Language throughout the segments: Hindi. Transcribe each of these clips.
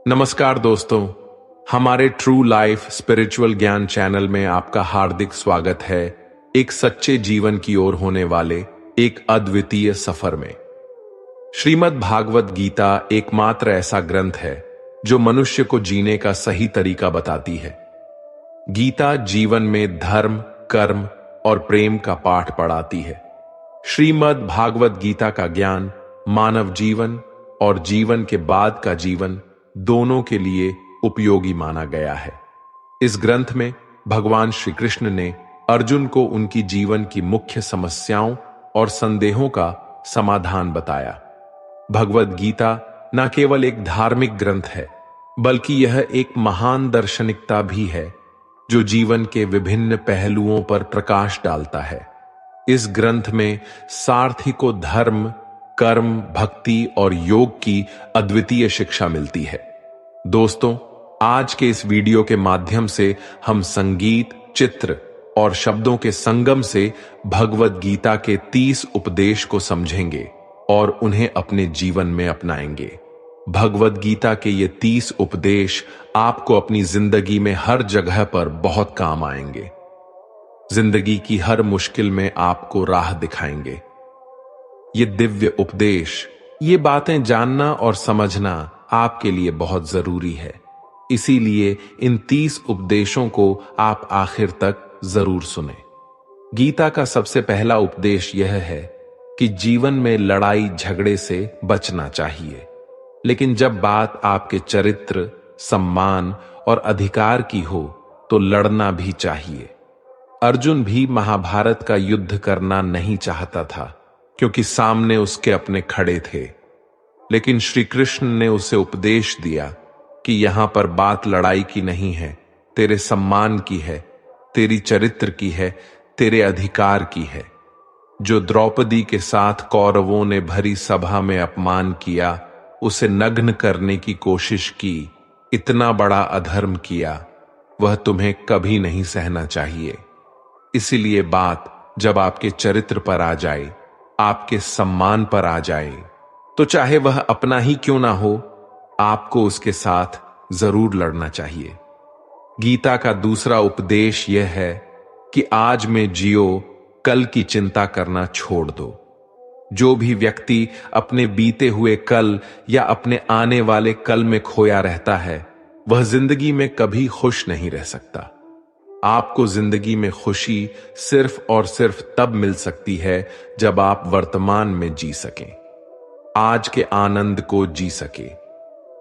नमस्कार दोस्तों, हमारे ट्रू लाइफ स्पिरिचुअल ज्ञान चैनल में आपका हार्दिक स्वागत है। एक सच्चे जीवन की ओर होने वाले एक अद्वितीय सफर में। श्रीमद् भागवत गीता एकमात्र ऐसा ग्रंथ है जो मनुष्य को जीने का सही तरीका बताती है। गीता जीवन में धर्म, कर्म और प्रेम का पाठ पढ़ाती है। श्रीमद् भागवत गीता का ज्ञान मानव जीवन और जीवन के बाद का जीवन दोनों के लिए उपयोगी माना गया है। इस ग्रंथ में भगवान श्री कृष्ण ने अर्जुन को उनकी जीवन की मुख्य समस्याओं और संदेहों का समाधान बताया। भगवद गीता न केवल एक धार्मिक ग्रंथ है, बल्कि यह एक महान दार्शनिकता भी है जो जीवन के विभिन्न पहलुओं पर प्रकाश डालता है। इस ग्रंथ में सारथी को धर्म, कर्म, भक्ति और योग की अद्वितीय शिक्षा मिलती है। दोस्तों, आज के इस वीडियो के माध्यम से हम संगीत, चित्र और शब्दों के संगम से भगवद गीता के 30 उपदेश को समझेंगे और उन्हें अपने जीवन में अपनाएंगे। भगवद गीता के ये 30 उपदेश आपको अपनी जिंदगी में हर जगह पर बहुत काम आएंगे। जिंदगी की हर मुश्किल में आपको राह दिखाएंगे। ये दिव्य उपदेश, ये बातें जानना और समझना आपके लिए बहुत जरूरी है। इसीलिए इन 30 उपदेशों को आप आखिर तक जरूर सुने। गीता का सबसे पहला उपदेश यह है कि जीवन में लड़ाई झगड़े से बचना चाहिए, लेकिन जब बात आपके चरित्र, सम्मान और अधिकार की हो तो लड़ना भी चाहिए। अर्जुन भी महाभारत का युद्ध करना नहीं चाहता था, क्योंकि सामने उसके अपने खड़े थे। लेकिन श्री कृष्ण ने उसे उपदेश दिया कि यहां पर बात लड़ाई की नहीं है, तेरे सम्मान की है, तेरी चरित्र की है, तेरे अधिकार की है। जो द्रौपदी के साथ कौरवों ने भरी सभा में अपमान किया, उसे नग्न करने की कोशिश की, इतना बड़ा अधर्म किया, वह तुम्हें कभी नहीं सहना चाहिए। इसीलिए बात जब आपके चरित्र पर आ जाए, आपके सम्मान पर आ जाए, तो चाहे वह अपना ही क्यों ना हो, आपको उसके साथ जरूर लड़ना चाहिए। गीता का दूसरा उपदेश यह है कि आज में जियो, कल की चिंता करना छोड़ दो। जो भी व्यक्ति अपने बीते हुए कल या अपने आने वाले कल में खोया रहता है, वह जिंदगी में कभी खुश नहीं रह सकता। आपको जिंदगी में खुशी सिर्फ और सिर्फ तब मिल सकती है जब आप वर्तमान में जी सकें, आज के आनंद को जी सके।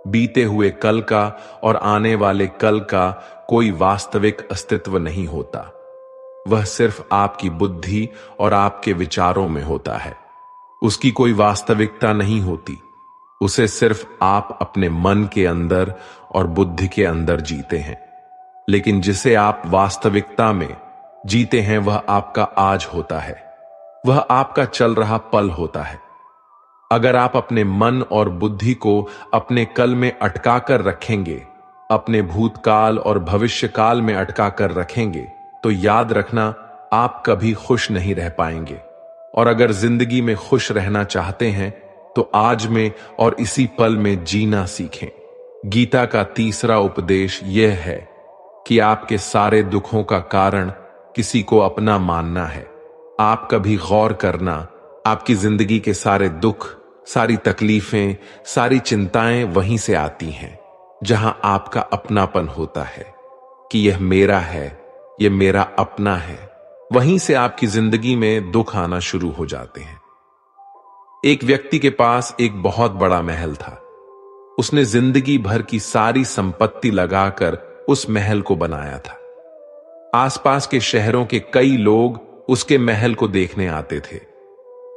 बीते हुए कल का और आने वाले कल का कोई वास्तविक अस्तित्व नहीं होता। वह सिर्फ आपकी बुद्धि और आपके विचारों में होता है। उसकी कोई वास्तविकता नहीं होती। उसे सिर्फ आप अपने मन के अंदर और बुद्धि के अंदर जीते हैं। लेकिन जिसे आप वास्तविकता में जीते हैं, वह आपका आज होता है। वह आपका चल रहा पल होता है। अगर आप अपने मन और बुद्धि को अपने कल में अटका कर रखेंगे, अपने भूतकाल और भविष्य काल में अटका कर रखेंगे, तो याद रखना, आप कभी खुश नहीं रह पाएंगे। और अगर जिंदगी में खुश रहना चाहते हैं, तो आज में और इसी पल में जीना सीखें। गीता का तीसरा उपदेश यह है कि आपके सारे दुखों का कारण किसी को अपना मानना है। आप कभी गौर करना, आपकी जिंदगी के सारे दुख, सारी तकलीफें, सारी चिंताएं वहीं से आती हैं जहां आपका अपनापन होता है कि यह मेरा है, यह मेरा अपना है। वहीं से आपकी जिंदगी में दुख आना शुरू हो जाते हैं। एक व्यक्ति के पास एक बहुत बड़ा महल था। उसने जिंदगी भर की सारी संपत्ति लगाकर उस महल को बनाया था। आसपास के शहरों के कई लोग उसके महल को देखने आते थे।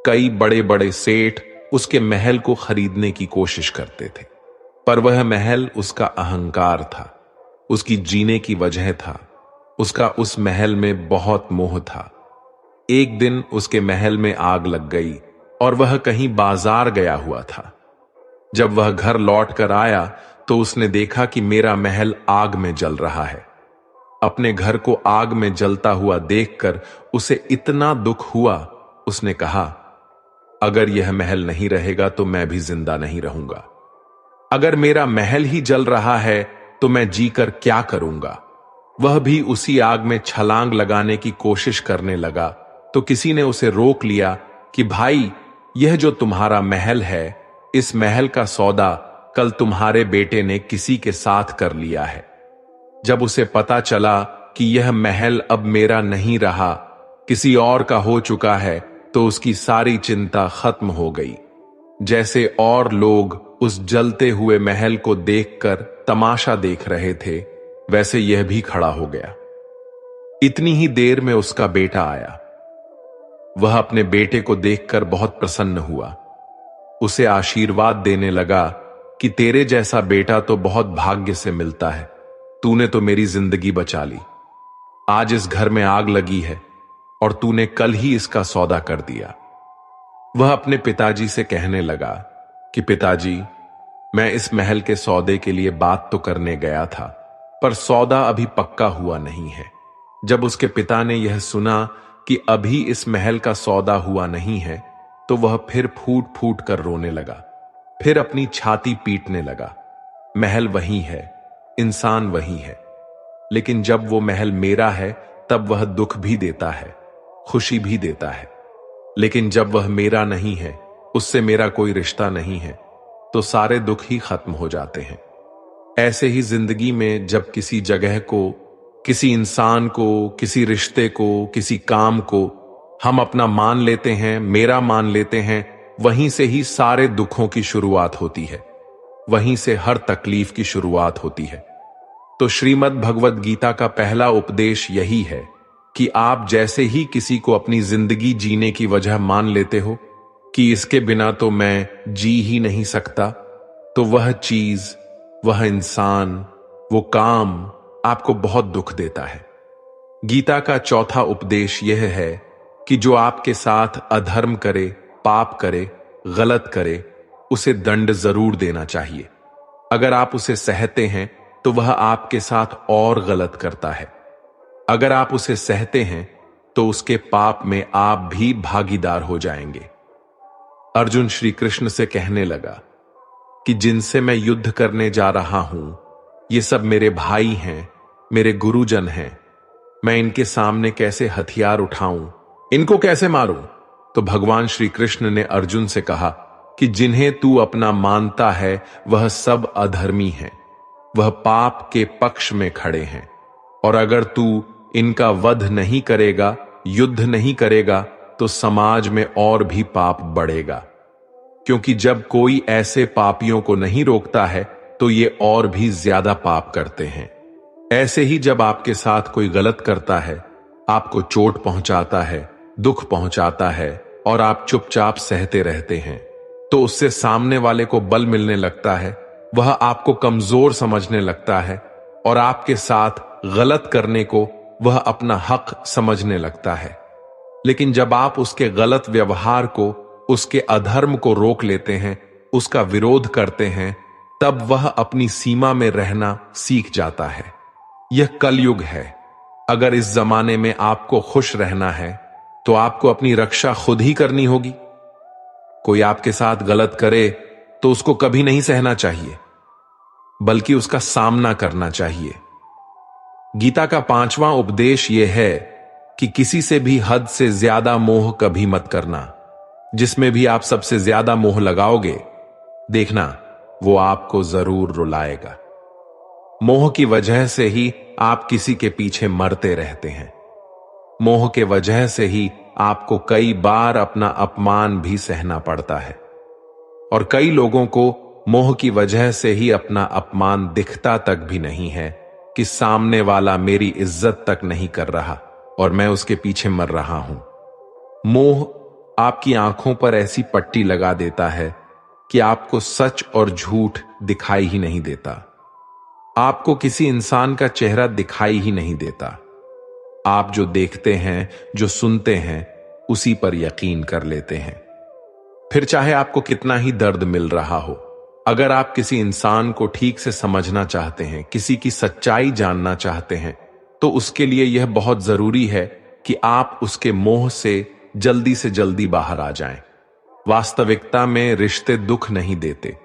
कई बड़े बड़े सेठ उसके महल को खरीदने की कोशिश करते थे, पर वह महल उसका अहंकार था, उसकी जीने की वजह था। उसका उस महल में बहुत मोह था। एक दिन उसके महल में आग लग गई और वह कहीं बाजार गया हुआ था। जब वह घर लौट कर आया तो उसने देखा कि मेरा महल आग में जल रहा है। अपने घर को आग में जलता हुआ देखकर उसे इतना दुख हुआ, उसने कहा, अगर यह महल नहीं रहेगा तो मैं भी जिंदा नहीं रहूंगा। अगर मेरा महल ही जल रहा है तो मैं जीकर क्या करूंगा। वह भी उसी आग में छलांग लगाने की कोशिश करने लगा तो किसी ने उसे रोक लिया कि भाई, यह जो तुम्हारा महल है, इस महल का सौदा कल तुम्हारे बेटे ने किसी के साथ कर लिया है। जब उसे पता चला कि यह महल अब मेरा नहीं रहा, किसी और का हो चुका है, तो उसकी सारी चिंता खत्म हो गई। जैसे और लोग उस जलते हुए महल को देखकर तमाशा देख रहे थे, वैसे यह भी खड़ा हो गया। इतनी ही देर में उसका बेटा आया। वह अपने बेटे को देखकर बहुत प्रसन्न हुआ। उसे आशीर्वाद देने लगा कि तेरे जैसा बेटा तो बहुत भाग्य से मिलता है, तूने तो मेरी जिंदगी बचा ली। आज इस घर में आग लगी है और तूने कल ही इसका सौदा कर दिया। वह अपने पिताजी से कहने लगा कि पिताजी, मैं इस महल के सौदे के लिए बात तो करने गया था, पर सौदा अभी पक्का हुआ नहीं है। जब उसके पिता ने यह सुना कि अभी इस महल का सौदा हुआ नहीं है, तो वह फिर फूट फूट कर रोने लगा, फिर अपनी छाती पीटने लगा। महल वही है, इंसान वही है, लेकिन जब वो महल मेरा है तब वह दुख भी देता है, खुशी भी देता है। लेकिन जब वह मेरा नहीं है, उससे मेरा कोई रिश्ता नहीं है, तो सारे दुख ही खत्म हो जाते हैं। ऐसे ही जिंदगी में जब किसी जगह को, किसी इंसान को, किसी रिश्ते को, किसी काम को हम अपना मान लेते हैं, मेरा मान लेते हैं, वहीं से ही सारे दुखों की शुरुआत होती है, वहीं से हर तकलीफ की शुरुआत होती है। तो श्रीमद् भगवद गीता का पहला उपदेश यही है कि आप जैसे ही किसी को अपनी जिंदगी जीने की वजह मान लेते हो कि इसके बिना तो मैं जी ही नहीं सकता, तो वह चीज, वह इंसान, वो काम आपको बहुत दुख देता है। गीता का चौथा उपदेश यह है कि जो आपके साथ अधर्म करे, पाप करे, गलत करे, उसे दंड जरूर देना चाहिए। अगर आप उसे सहते हैं तो वह आपके साथ और गलत करता है। अगर आप उसे सहते हैं तो उसके पाप में आप भी भागीदार हो जाएंगे। अर्जुन श्री कृष्ण से कहने लगा कि जिनसे मैं युद्ध करने जा रहा हूं, ये सब मेरे भाई हैं, मेरे गुरुजन हैं। मैं इनके सामने कैसे हथियार उठाऊं, इनको कैसे मारूं? तो भगवान श्री कृष्ण ने अर्जुन से कहा कि जिन्हें तू अपना मानता है वह सब अधर्मी हैं, वह पाप के पक्ष में खड़े हैं, और अगर तू इनका वध नहीं करेगा, युद्ध नहीं करेगा, तो समाज में और भी पाप बढ़ेगा। क्योंकि जब कोई ऐसे पापियों को नहीं रोकता है तो ये और भी ज्यादा पाप करते हैं। ऐसे ही जब आपके साथ कोई गलत करता है, आपको चोट पहुंचाता है, दुख पहुंचाता है, और आप चुपचाप सहते रहते हैं, तो उससे सामने वाले को बल मिलने लगता है, वह आपको कमजोर समझने लगता है, और आपके साथ गलत करने को वह अपना हक समझने लगता है। लेकिन जब आप उसके गलत व्यवहार को, उसके अधर्म को रोक लेते हैं, उसका विरोध करते हैं, तब वह अपनी सीमा में रहना सीख जाता है। यह कलयुग है। अगर इस जमाने में आपको खुश रहना है तो आपको अपनी रक्षा खुद ही करनी होगी। कोई आपके साथ गलत करे तो उसको कभी नहीं सहना चाहिए, बल्कि उसका सामना करना चाहिए। गीता का पांचवां उपदेश यह है कि किसी से भी हद से ज्यादा मोह कभी मत करना। जिसमें भी आप सबसे ज्यादा मोह लगाओगे, देखना वो आपको जरूर रुलाएगा। मोह की वजह से ही आप किसी के पीछे मरते रहते हैं। मोह के वजह से ही आपको कई बार अपना अपमान भी सहना पड़ता है, और कई लोगों को मोह की वजह से ही अपना अपमान दिखता तक भी नहीं है कि सामने वाला मेरी इज्जत तक नहीं कर रहा और मैं उसके पीछे मर रहा हूं। मोह आपकी आंखों पर ऐसी पट्टी लगा देता है कि आपको सच और झूठ दिखाई ही नहीं देता। आपको किसी इंसान का चेहरा दिखाई ही नहीं देता। आप जो देखते हैं, जो सुनते हैं, उसी पर यकीन कर लेते हैं। फिर चाहे आपको कितना ही दर्द मिल रहा हो, अगर आप किसी इंसान को ठीक से समझना चाहते हैं, किसी की सच्चाई जानना चाहते हैं, तो उसके लिए यह बहुत जरूरी है कि आप उसके मोह से जल्दी बाहर आ जाएं। वास्तविकता में रिश्ते दुख नहीं देते,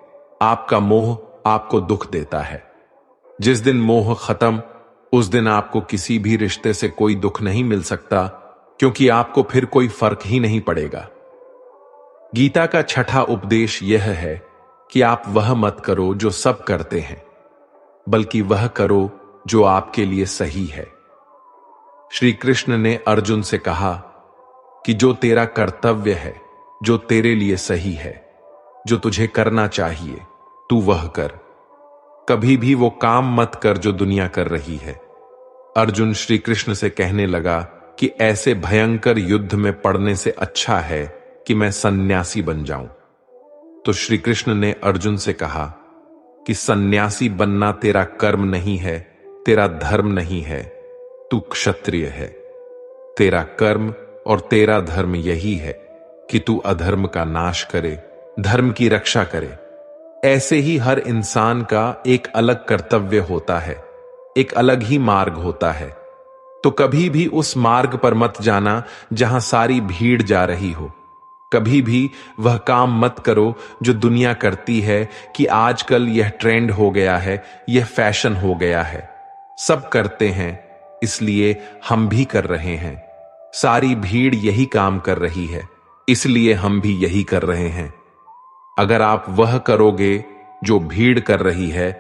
आपका मोह आपको दुख देता है। जिस दिन मोह खत्म, उस दिन आपको किसी भी रिश्ते से कोई दुख नहीं मिल सकता, क्योंकि आपको फिर कोई फर्क ही नहीं पड़ेगा। गीता का छठा उपदेश यह है कि आप वह मत करो जो सब करते हैं, बल्कि वह करो जो आपके लिए सही है। श्री कृष्ण ने अर्जुन से कहा कि जो तेरा कर्तव्य है, जो तेरे लिए सही है, जो तुझे करना चाहिए, तू वह कर। कभी भी वो काम मत कर जो दुनिया कर रही है। अर्जुन श्री कृष्ण से कहने लगा कि ऐसे भयंकर युद्ध में पड़ने से अच्छा है कि मैं सन्यासी बन जाऊं। तो श्री कृष्ण ने अर्जुन से कहा कि सन्यासी बनना तेरा कर्म नहीं है, तेरा धर्म नहीं है, तू क्षत्रिय है। तेरा कर्म और तेरा धर्म यही है कि तू अधर्म का नाश करे, धर्म की रक्षा करे। ऐसे ही हर इंसान का एक अलग कर्तव्य होता है, एक अलग ही मार्ग होता है। तो कभी भी उस मार्ग पर मत जाना जहां सारी भीड़ जा रही हो। कभी भी वह काम मत करो जो दुनिया करती है कि आजकल यह ट्रेंड हो गया है, यह फैशन हो गया है, सब करते हैं इसलिए हम भी कर रहे हैं। सारी भीड़ यही काम कर रही है, इसलिए हम भी यही कर रहे हैं। अगर आप वह करोगे जो भीड़ कर रही है,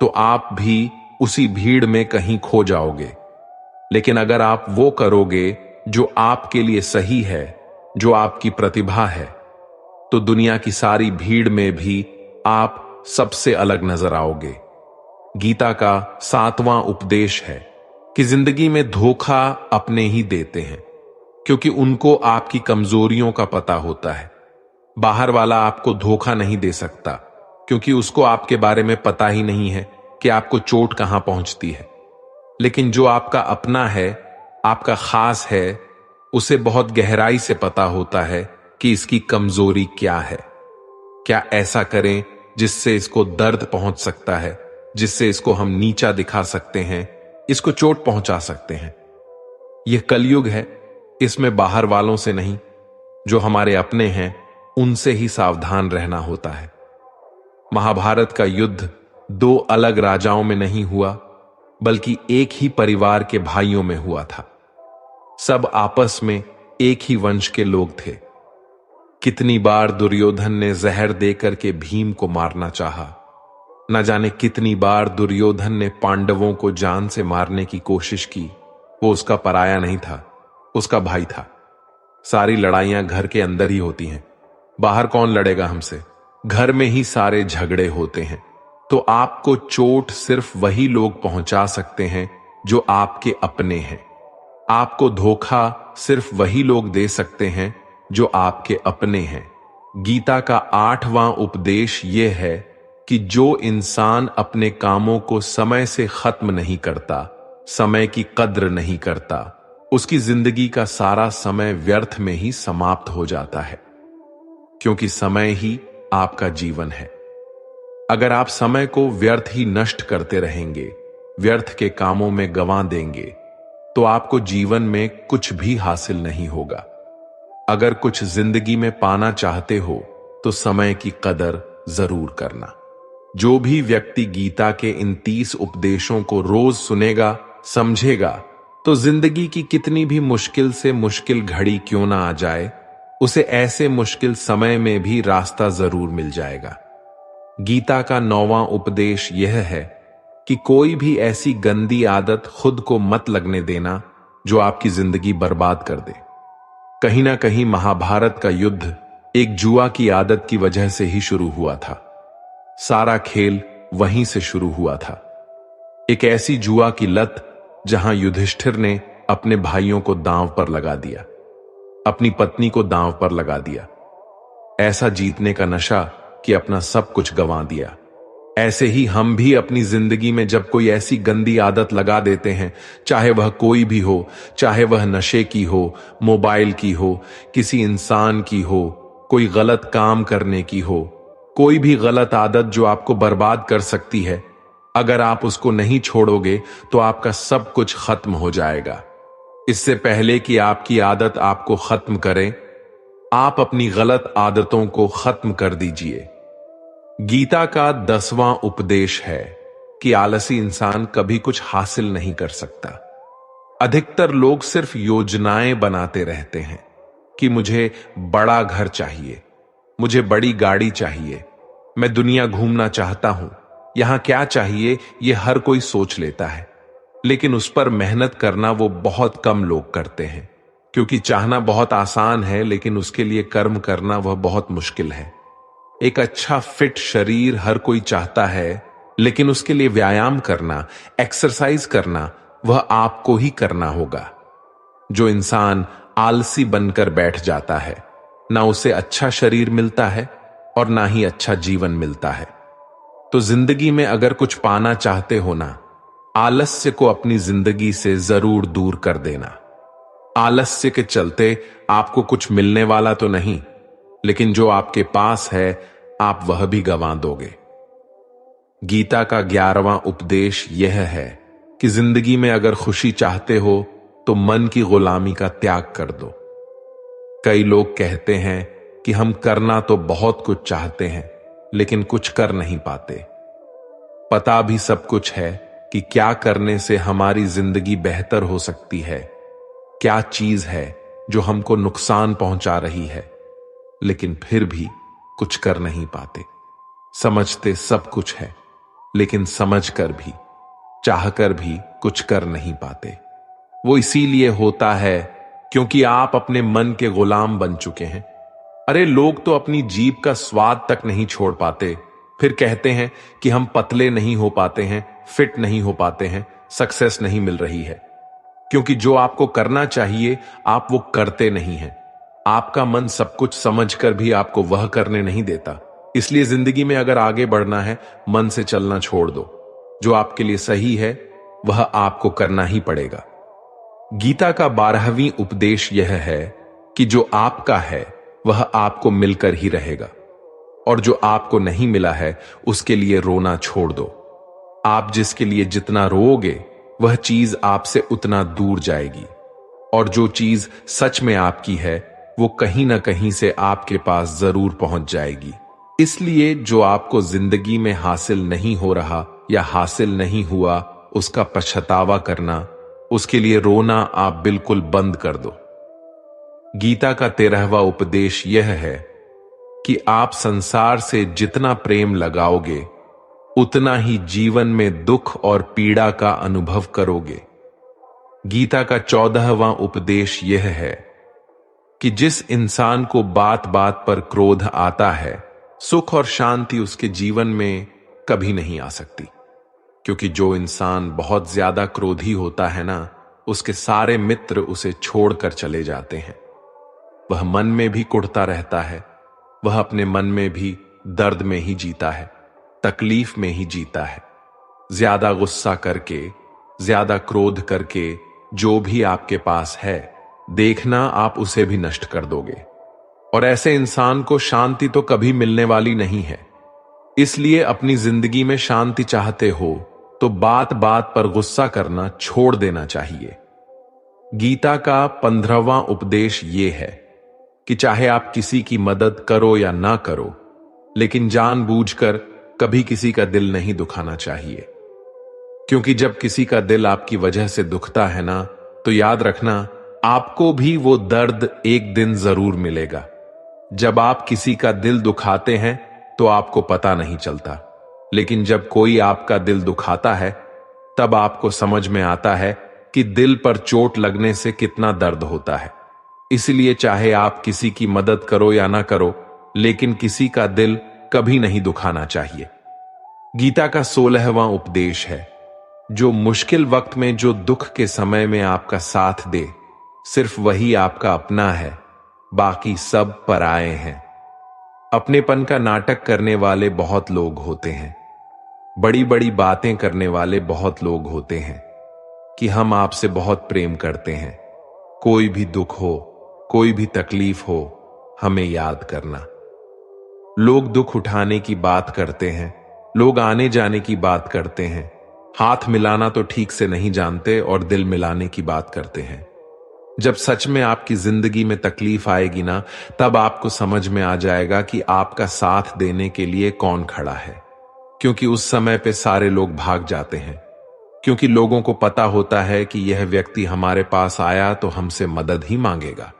तो आप भी उसी भीड़ में कहीं खो जाओगे। लेकिन अगर आप वो करोगे जो आपके लिए सही है, जो आपकी प्रतिभा है, तो दुनिया की सारी भीड़ में भी आप सबसे अलग नजर आओगे। गीता का 7वां उपदेश है कि जिंदगी में धोखा अपने ही देते हैं, क्योंकि उनको आपकी कमजोरियों का पता होता है। बाहर वाला आपको धोखा नहीं दे सकता, क्योंकि उसको आपके बारे में पता ही नहीं है कि आपको चोट कहां पहुंचती है। लेकिन जो आपका अपना है, आपका खास है, उसे बहुत गहराई से पता होता है कि इसकी कमजोरी क्या है। क्या ऐसा करें जिससे इसको दर्द पहुंच सकता है, जिससे इसको हम नीचा दिखा सकते हैं, इसको चोट पहुंचा सकते हैं। यह कलयुग है, इसमें बाहर वालों से नहीं, जो हमारे अपने हैं उनसे ही सावधान रहना होता है। महाभारत का युद्ध 2 अलग राजाओं में नहीं हुआ, बल्कि एक ही परिवार के भाइयों में हुआ था। सब आपस में एक ही वंश के लोग थे। कितनी बार दुर्योधन ने जहर देकर के भीम को मारना चाहा। न जाने कितनी बार दुर्योधन ने पांडवों को जान से मारने की कोशिश की। वो उसका पराया नहीं था, उसका भाई था। सारी लड़ाइयां घर के अंदर ही होती हैं, बाहर कौन लड़ेगा हमसे। घर में ही सारे झगड़े होते हैं। तो आपको चोट सिर्फ वही लोग पहुंचा सकते हैं जो आपके अपने हैं। आपको धोखा सिर्फ वही लोग दे सकते हैं जो आपके अपने हैं। गीता का 8वां उपदेश यह है कि जो इंसान अपने कामों को समय से खत्म नहीं करता, समय की कद्र नहीं करता, उसकी जिंदगी का सारा समय व्यर्थ में ही समाप्त हो जाता है, क्योंकि समय ही आपका जीवन है। अगर आप समय को व्यर्थ ही नष्ट करते रहेंगे, व्यर्थ के कामों में गंवा देंगे, तो आपको जीवन में कुछ भी हासिल नहीं होगा। अगर कुछ जिंदगी में पाना चाहते हो तो समय की कदर जरूर करना। जो भी व्यक्ति गीता के इन 30 उपदेशों को रोज सुनेगा, समझेगा, तो जिंदगी की कितनी भी मुश्किल से मुश्किल घड़ी क्यों ना आ जाए, उसे ऐसे मुश्किल समय में भी रास्ता जरूर मिल जाएगा। गीता का 9वां उपदेश यह है कि कोई भी ऐसी गंदी आदत खुद को मत लगने देना जो आपकी जिंदगी बर्बाद कर दे। कहीं ना कहीं महाभारत का युद्ध एक जुआ की आदत की वजह से ही शुरू हुआ था। सारा खेल वहीं से शुरू हुआ था। एक ऐसी जुआ की लत जहां युधिष्ठिर ने अपने भाइयों को दांव पर लगा दिया, अपनी पत्नी को दांव पर लगा दिया। ऐसा जीतने का नशा कि अपना सब कुछ गंवा दिया। ऐसे ही हम भी अपनी जिंदगी में जब कोई ऐसी गंदी आदत लगा देते हैं, चाहे वह कोई भी हो, चाहे वह नशे की हो, मोबाइल की हो, किसी इंसान की हो, कोई गलत काम करने की हो, कोई भी गलत आदत जो आपको बर्बाद कर सकती है, अगर आप उसको नहीं छोड़ोगे तो आपका सब कुछ खत्म हो जाएगा। इससे पहले कि आपकी आदत आपको खत्म करे, आप अपनी गलत आदतों को खत्म कर दीजिए। गीता का 10वां उपदेश है कि आलसी इंसान कभी कुछ हासिल नहीं कर सकता। अधिकतर लोग सिर्फ योजनाएं बनाते रहते हैं कि मुझे बड़ा घर चाहिए, मुझे बड़ी गाड़ी चाहिए, मैं दुनिया घूमना चाहता हूं, यहां क्या चाहिए ये हर कोई सोच लेता है, लेकिन उस पर मेहनत करना वो बहुत कम लोग करते हैं। क्योंकि चाहना बहुत आसान है, लेकिन उसके लिए कर्म करना वह बहुत मुश्किल है। एक अच्छा फिट शरीर हर कोई चाहता है, लेकिन उसके लिए व्यायाम करना, एक्सरसाइज करना, वह आपको ही करना होगा। जो इंसान आलसी बनकर बैठ जाता है, ना उसे अच्छा शरीर मिलता है और ना ही अच्छा जीवन मिलता है। तो जिंदगी में अगर कुछ पाना चाहते हो ना, आलस्य को अपनी जिंदगी से जरूर दूर कर देना। आलस्य के चलते आपको कुछ मिलने वाला तो नहीं, लेकिन जो आपके पास है आप वह भी गंवा दोगे। गीता का 11वां उपदेश यह है कि जिंदगी में अगर खुशी चाहते हो तो मन की गुलामी का त्याग कर दो। कई लोग कहते हैं कि हम करना तो बहुत कुछ चाहते हैं, लेकिन कुछ कर नहीं पाते। पता भी सब कुछ है कि क्या करने से हमारी जिंदगी बेहतर हो सकती है, क्या चीज है जो हमको नुकसान पहुंचा रही है, लेकिन फिर भी कुछ कर नहीं पाते। समझते सब कुछ है, लेकिन समझकर भी, चाहकर भी कुछ कर नहीं पाते। वो इसीलिए होता है क्योंकि आप अपने मन के गुलाम बन चुके हैं। अरे लोग तो अपनी जीभ का स्वाद तक नहीं छोड़ पाते, फिर कहते हैं कि हम पतले नहीं हो पाते हैं, फिट नहीं हो पाते हैं, सक्सेस नहीं मिल रही है। क्योंकि जो आपको करना चाहिए आप वो करते नहीं हैं। आपका मन सब कुछ समझकर भी आपको वह करने नहीं देता। इसलिए जिंदगी में अगर आगे बढ़ना है, मन से चलना छोड़ दो। जो आपके लिए सही है वह आपको करना ही पड़ेगा। गीता का 12वीं उपदेश यह है कि जो आपका है वह आपको मिलकर ही रहेगा, और जो आपको नहीं मिला है उसके लिए रोना छोड़ दो। आप जिसके लिए जितना रोओगे वह चीज आपसे उतना दूर जाएगी, और जो चीज सच में आपकी है वो कहीं ना कहीं से आपके पास जरूर पहुंच जाएगी। इसलिए जो आपको जिंदगी में हासिल नहीं हो रहा या हासिल नहीं हुआ, उसका पछतावा करना, उसके लिए रोना आप बिल्कुल बंद कर दो। गीता का 13वां उपदेश यह है कि आप संसार से जितना प्रेम लगाओगे उतना ही जीवन में दुख और पीड़ा का अनुभव करोगे। गीता का 14वां उपदेश यह है कि जिस इंसान को बात बात पर क्रोध आता है, सुख और शांति उसके जीवन में कभी नहीं आ सकती। क्योंकि जो इंसान बहुत ज्यादा क्रोधी होता है ना, उसके सारे मित्र उसे छोड़कर चले जाते हैं। वह मन में भी कुढ़ता रहता है, वह अपने मन में भी दर्द में ही जीता है, तकलीफ में ही जीता है। ज्यादा गुस्सा करके, ज्यादा क्रोध करके जो भी आपके पास है, देखना आप उसे भी नष्ट कर दोगे। और ऐसे इंसान को शांति तो कभी मिलने वाली नहीं है। इसलिए अपनी जिंदगी में शांति चाहते हो तो बात बात पर गुस्सा करना छोड़ देना चाहिए। गीता का 15वां उपदेश यह है कि चाहे आप किसी की मदद करो या ना करो, लेकिन जानबूझकर कभी किसी का दिल नहीं दुखाना चाहिए। क्योंकि जब किसी का दिल आपकी वजह से दुखता है ना, तो याद रखना आपको भी वो दर्द एक दिन जरूर मिलेगा। जब आप किसी का दिल दुखाते हैं तो आपको पता नहीं चलता, लेकिन जब कोई आपका दिल दुखाता है तब आपको समझ में आता है कि दिल पर चोट लगने से कितना दर्द होता है। इसलिए चाहे आप किसी की मदद करो या ना करो, लेकिन किसी का दिल कभी नहीं दुखाना चाहिए। गीता का 16वां उपदेश है, जो मुश्किल वक्त में, जो दुख के समय में आपका साथ दे, सिर्फ वही आपका अपना है, बाकी सब पराए हैं। अपनेपन का नाटक करने वाले बहुत लोग होते हैं, बड़ी बड़ी बातें करने वाले बहुत लोग होते हैं कि हम आपसे बहुत प्रेम करते हैं। कोई भी दुख हो, कोई भी तकलीफ हो, हमें याद करना। लोग दुख उठाने की बात करते हैं, लोग आने जाने की बात करते हैं, हाथ मिलाना तो ठीक से नहीं जानते और दिल मिलाने की बात करते हैं। जब सच में आपकी जिंदगी में तकलीफ आएगी ना, तब आपको समझ में आ जाएगा कि आपका साथ देने के लिए कौन खड़ा है। क्योंकि उस समय पे सारे लोग भाग जाते हैं, क्योंकि लोगों को पता होता है कि यह व्यक्ति हमारे पास आया तो हमसे मदद ही मांगेगा,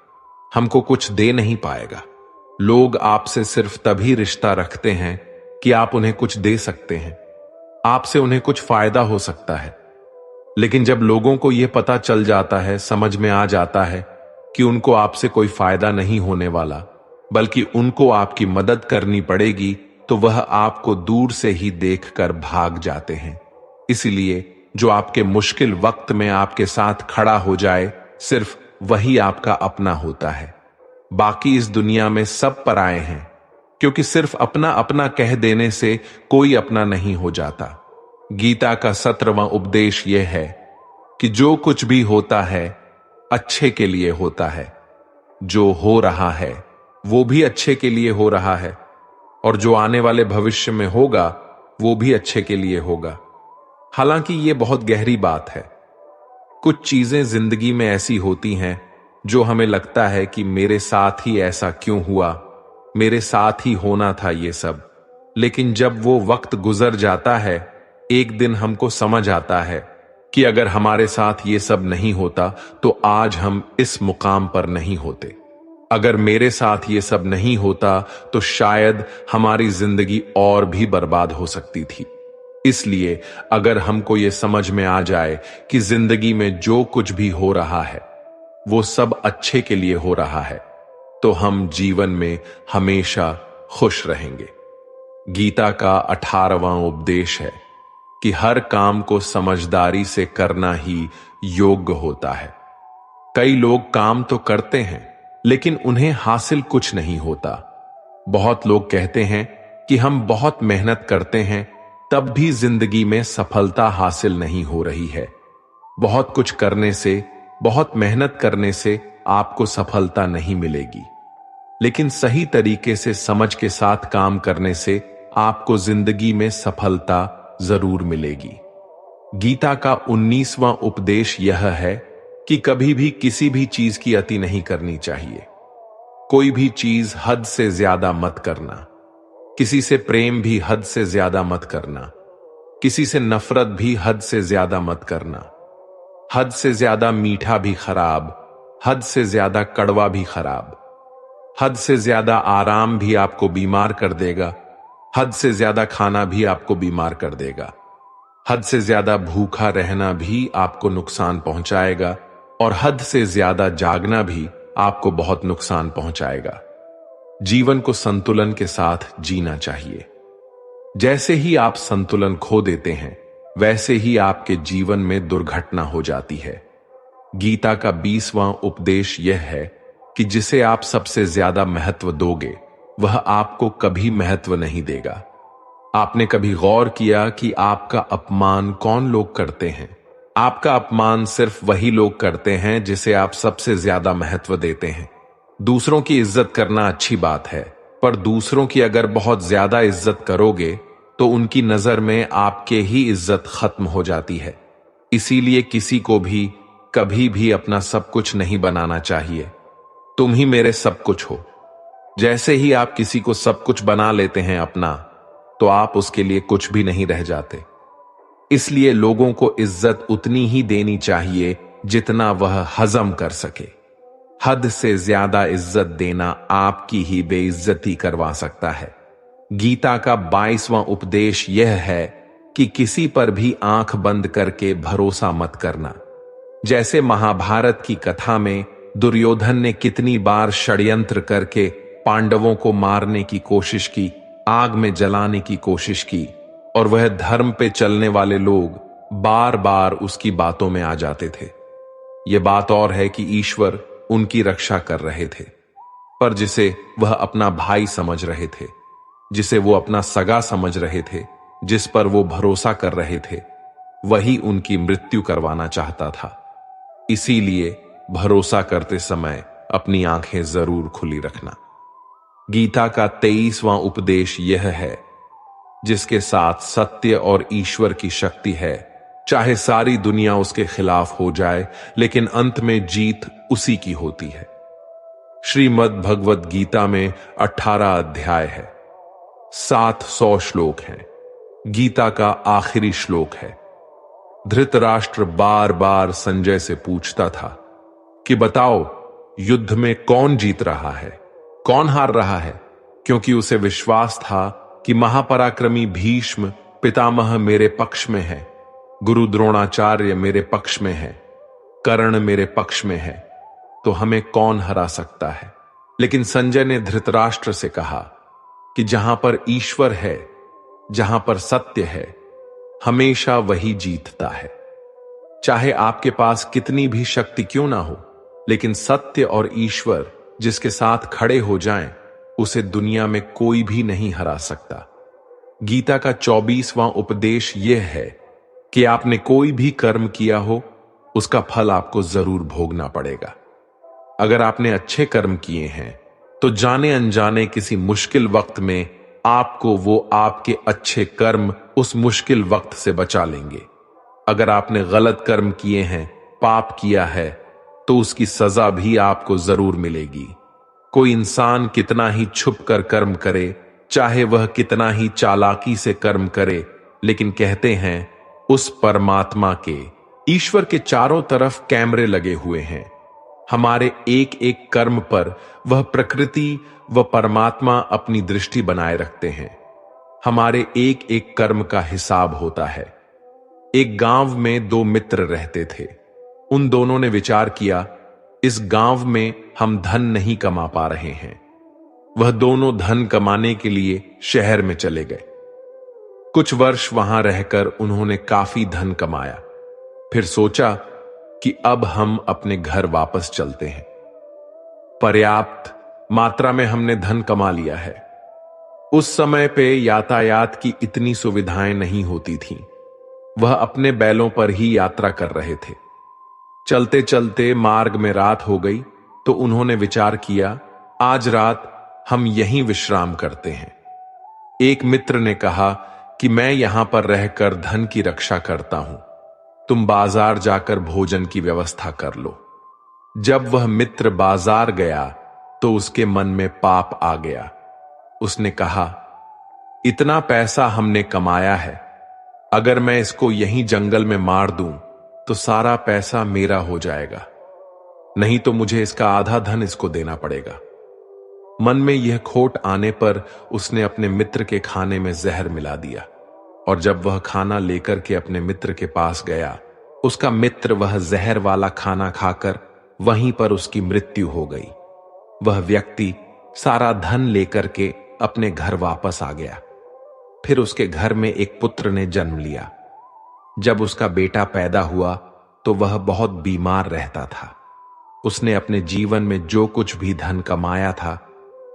हमको कुछ दे नहीं पाएगा। लोग आपसे सिर्फ तभी रिश्ता रखते हैं कि आप उन्हें कुछ दे सकते हैं, आपसे उन्हें कुछ फायदा हो सकता है। लेकिन जब लोगों को यह पता चल जाता है, समझ में आ जाता है कि उनको आपसे कोई फायदा नहीं होने वाला, बल्कि उनको आपकी मदद करनी पड़ेगी, तो वह आपको दूर से ही देखकर भाग जाते हैं। इसलिए जो आपके मुश्किल वक्त में आपके साथ खड़ा हो जाए, सिर्फ वही आपका अपना होता है। बाकी इस दुनिया में सब पराए हैं, क्योंकि सिर्फ अपना अपना कह देने से कोई अपना नहीं हो जाता। गीता का 17वां उपदेश यह है कि जो कुछ भी होता है अच्छे के लिए होता है, जो हो रहा है वो भी अच्छे के लिए हो रहा है, और जो आने वाले भविष्य में होगा वो भी अच्छे के लिए होगा। हालांकि ये बहुत गहरी बात है। कुछ चीजें जिंदगी में ऐसी होती हैं जो हमें लगता है कि मेरे साथ ही ऐसा क्यों हुआ, मेरे साथ ही होना था ये सब। लेकिन जब वो वक्त गुजर जाता है, एक दिन हमको समझ आता है कि अगर हमारे साथ ये सब नहीं होता तो आज हम इस मुकाम पर नहीं होते। अगर मेरे साथ ये सब नहीं होता तो शायद हमारी जिंदगी और भी बर्बाद हो सकती थी। इसलिए अगर हमको ये समझ में आ जाए कि जिंदगी में जो कुछ भी हो रहा है वो सब अच्छे के लिए हो रहा है, तो हम जीवन में हमेशा खुश रहेंगे। गीता का 18वां उपदेश है कि हर काम को समझदारी से करना ही योग्य होता है। कई लोग काम तो करते हैं लेकिन उन्हें हासिल कुछ नहीं होता। बहुत लोग कहते हैं कि हम बहुत मेहनत करते हैं, तब भी जिंदगी में सफलता हासिल नहीं हो रही है। बहुत कुछ करने से, बहुत मेहनत करने से आपको सफलता नहीं मिलेगी, लेकिन सही तरीके से समझ के साथ काम करने से आपको जिंदगी में सफलता जरूर मिलेगी। गीता का 19वां उपदेश यह है कि कभी भी किसी भी चीज की अति नहीं करनी चाहिए। कोई भी चीज हद से ज्यादा मत करना। किसी से प्रेम भी हद से ज्यादा मत करना। किसी से नफरत भी हद से ज्यादा मत करना। हद से ज्यादा मीठा भी खराब, हद से ज्यादा कड़वा भी खराब। हद से ज्यादा आराम भी आपको बीमार कर देगा, हद से ज्यादा खाना भी आपको बीमार कर देगा। हद से ज्यादा भूखा रहना भी आपको नुकसान पहुंचाएगा, और हद से ज्यादा जागना भी आपको बहुत नुकसान पहुंचाएगा। जीवन को संतुलन के साथ जीना चाहिए। जैसे ही आप संतुलन खो देते हैं, वैसे ही आपके जीवन में दुर्घटना हो जाती है। गीता का 20वां उपदेश यह है कि जिसे आप सबसे ज्यादा महत्व दोगे, वह आपको कभी महत्व नहीं देगा। आपने कभी गौर किया कि आपका अपमान कौन लोग करते हैं? आपका अपमान सिर्फ वही लोग करते हैं जिसे आप सबसे ज्यादा महत्व देते हैं। दूसरों की इज्जत करना अच्छी बात है, पर दूसरों की अगर बहुत ज्यादा इज्जत करोगे तो उनकी नजर में आपके ही इज्जत खत्म हो जाती है। इसीलिए किसी को भी कभी भी अपना सब कुछ नहीं बनाना चाहिए। तुम ही मेरे सब कुछ हो। जैसे ही आप किसी को सब कुछ बना लेते हैं अपना, तो आप उसके लिए कुछ भी नहीं रह जाते। इसलिए लोगों को इज्जत उतनी ही देनी चाहिए जितना वह हजम कर सके। हद से ज्यादा इज्जत देना आपकी ही बेइज्जती करवा सकता है। गीता का 22वां उपदेश यह है कि किसी पर भी आंख बंद करके भरोसा मत करना। जैसे महाभारत की कथा में दुर्योधन ने कितनी बार षड्यंत्र करके पांडवों को मारने की कोशिश की, आग में जलाने की कोशिश की, और वह धर्म पे चलने वाले लोग बार बार उसकी बातों में आ जाते थे। यह बात और है कि ईश्वर उनकी रक्षा कर रहे थे, पर जिसे वह अपना भाई समझ रहे थे, जिसे वो अपना सगा समझ रहे थे, जिस पर वो भरोसा कर रहे थे, वही उनकी मृत्यु करवाना चाहता था। इसीलिए भरोसा करते समय अपनी आंखें जरूर खुली रखना। गीता का 23वां उपदेश यह है, जिसके साथ सत्य और ईश्वर की शक्ति है, चाहे सारी दुनिया उसके खिलाफ हो जाए, लेकिन अंत में जीत उसी की होती है। श्रीमद् भगवत गीता में 18 अध्याय है, 700 श्लोक हैं। गीता का आखिरी श्लोक है। धृतराष्ट्र बार बार संजय से पूछता था कि बताओ, युद्ध में कौन जीत रहा है, कौन हार रहा है, क्योंकि उसे विश्वास था कि महापराक्रमी भीष्म पितामह मेरे पक्ष में है, गुरु द्रोणाचार्य मेरे पक्ष में है, कर्ण मेरे पक्ष में है, तो हमें कौन हरा सकता है। लेकिन संजय ने धृतराष्ट्र से कहा कि जहां पर ईश्वर है, जहां पर सत्य है, हमेशा वही जीतता है। चाहे आपके पास कितनी भी शक्ति क्यों ना हो, लेकिन सत्य और ईश्वर जिसके साथ खड़े हो जाएं, उसे दुनिया में कोई भी नहीं हरा सकता। गीता का 24वां उपदेश यह है कि आपने कोई भी कर्म किया हो, उसका फल आपको जरूर भोगना पड़ेगा। अगर आपने अच्छे कर्म किए हैं तो जाने अनजाने किसी मुश्किल वक्त में आपको वो आपके अच्छे कर्म उस मुश्किल वक्त से बचा लेंगे। अगर आपने गलत कर्म किए हैं, पाप किया है, तो उसकी सजा भी आपको जरूर मिलेगी। कोई इंसान कितना ही छुप कर कर्म करे, चाहे वह कितना ही चालाकी से कर्म करे, लेकिन कहते हैं उस परमात्मा के, ईश्वर के चारों तरफ कैमरे लगे हुए हैं। हमारे एक एक कर्म पर वह प्रकृति व परमात्मा अपनी दृष्टि बनाए रखते हैं। हमारे एक एक कर्म का हिसाब होता है। एक गांव में 2 मित्र रहते थे। उन दोनों ने विचार किया, इस गांव में हम धन नहीं कमा पा रहे हैं। वह दोनों धन कमाने के लिए शहर में चले गए। कुछ वर्ष वहां रहकर उन्होंने काफी धन कमाया। फिर सोचा कि अब हम अपने घर वापस चलते हैं। पर्याप्त मात्रा में हमने धन कमा लिया है। उस समय पे यातायात की इतनी सुविधाएं नहीं होती थीं। वह अपने बैलों पर ही यात्रा कर रहे थे। चलते चलते मार्ग में रात हो गई तो उन्होंने विचार किया, आज रात हम यहीं विश्राम करते हैं। एक मित्र ने कहा कि मैं यहां पर रहकर धन की रक्षा करता हूं, तुम बाजार जाकर भोजन की व्यवस्था कर लो। जब वह मित्र बाजार गया तो उसके मन में पाप आ गया। उसने कहा, इतना पैसा हमने कमाया है, अगर मैं इसको यहीं जंगल में मार दूं तो सारा पैसा मेरा हो जाएगा, नहीं तो मुझे इसका आधा धन इसको देना पड़ेगा। मन में यह खोट आने पर उसने अपने मित्र के खाने में जहर मिला दिया, और जब वह खाना लेकर के अपने मित्र के पास गया, उसका मित्र वह जहर वाला खाना खाकर वहीं पर उसकी मृत्यु हो गई। वह व्यक्ति सारा धन लेकर के अपने घर वापस आ गया। फिर उसके घर में एक पुत्र ने जन्म लिया। जब उसका बेटा पैदा हुआ तो वह बहुत बीमार रहता था। उसने अपने जीवन में जो कुछ भी धन कमाया था,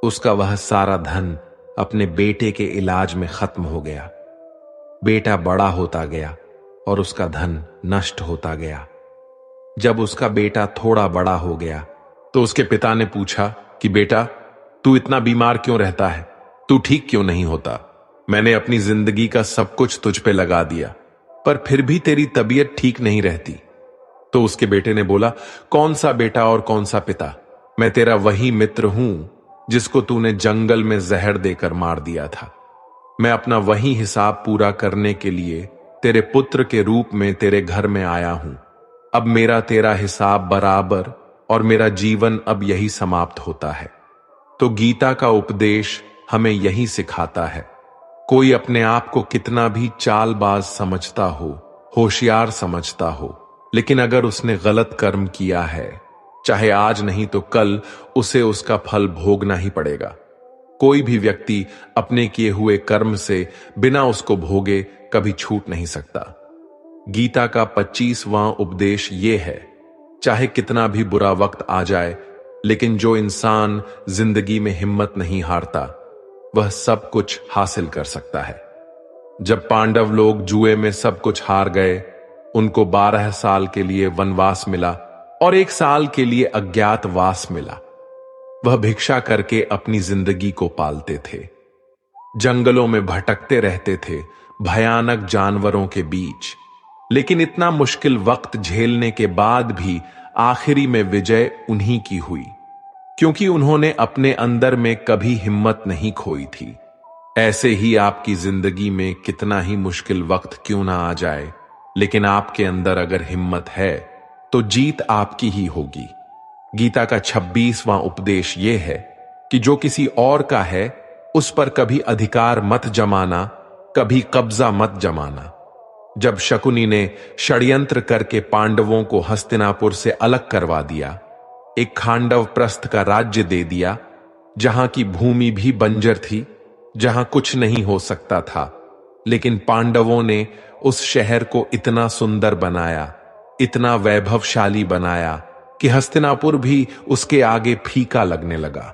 उसका वह सारा धन अपने बेटे के इलाज में खत्म हो गया। बेटा बड़ा होता गया और उसका धन नष्ट होता गया। जब उसका बेटा थोड़ा बड़ा हो गया तो उसके पिता ने पूछा कि बेटा, तू इतना बीमार क्यों रहता है, तू ठीक क्यों नहीं होता? मैंने अपनी जिंदगी का सब कुछ तुझ पे लगा दिया, पर फिर भी तेरी तबीयत ठीक नहीं रहती। तो उसके बेटे ने बोला, कौन सा बेटा और कौन सा पिता, मैं तेरा वही मित्र हूं जिसको तूने जंगल में जहर देकर मार दिया था। मैं अपना वही हिसाब पूरा करने के लिए तेरे पुत्र के रूप में तेरे घर में आया हूं। अब मेरा तेरा हिसाब बराबर और मेरा जीवन अब यही समाप्त होता है। तो गीता का उपदेश हमें यही सिखाता है, कोई अपने आप को कितना भी चालबाज समझता हो, होशियार समझता हो, लेकिन अगर उसने गलत कर्म किया है, चाहे आज नहीं तो कल उसे उसका फल भोगना ही पड़ेगा। कोई भी व्यक्ति अपने किए हुए कर्म से बिना उसको भोगे कभी छूट नहीं सकता। गीता का 25वां उपदेश यह है, चाहे कितना भी बुरा वक्त आ जाए, लेकिन जो इंसान जिंदगी में हिम्मत नहीं हारता, वह सब कुछ हासिल कर सकता है। जब पांडव लोग जुए में सब कुछ हार गए, उनको 12 साल के लिए वनवास मिला और 1 साल के लिए अज्ञातवास मिला। वह भिक्षा करके अपनी जिंदगी को पालते थे, जंगलों में भटकते रहते थे, भयानक जानवरों के बीच। लेकिन इतना मुश्किल वक्त झेलने के बाद भी आखिरी में विजय उन्हीं की हुई, क्योंकि उन्होंने अपने अंदर में कभी हिम्मत नहीं खोई थी। ऐसे ही आपकी जिंदगी में कितना ही मुश्किल वक्त क्यों ना आ जाए, लेकिन आपके अंदर अगर हिम्मत है तो जीत आपकी ही होगी। गीता का 26वां उपदेश यह है कि जो किसी और का है उस पर कभी अधिकार मत जमाना, कभी कब्जा मत जमाना। जब शकुनी ने षड्यंत्र करके पांडवों को हस्तिनापुर से अलग करवा दिया, एक खांडव प्रस्थ का राज्य दे दिया, जहां की भूमि भी बंजर थी, जहां कुछ नहीं हो सकता था, लेकिन पांडवों ने उस शहर को इतना सुंदर बनाया, इतना वैभवशाली बनाया कि हस्तिनापुर भी उसके आगे फीका लगने लगा।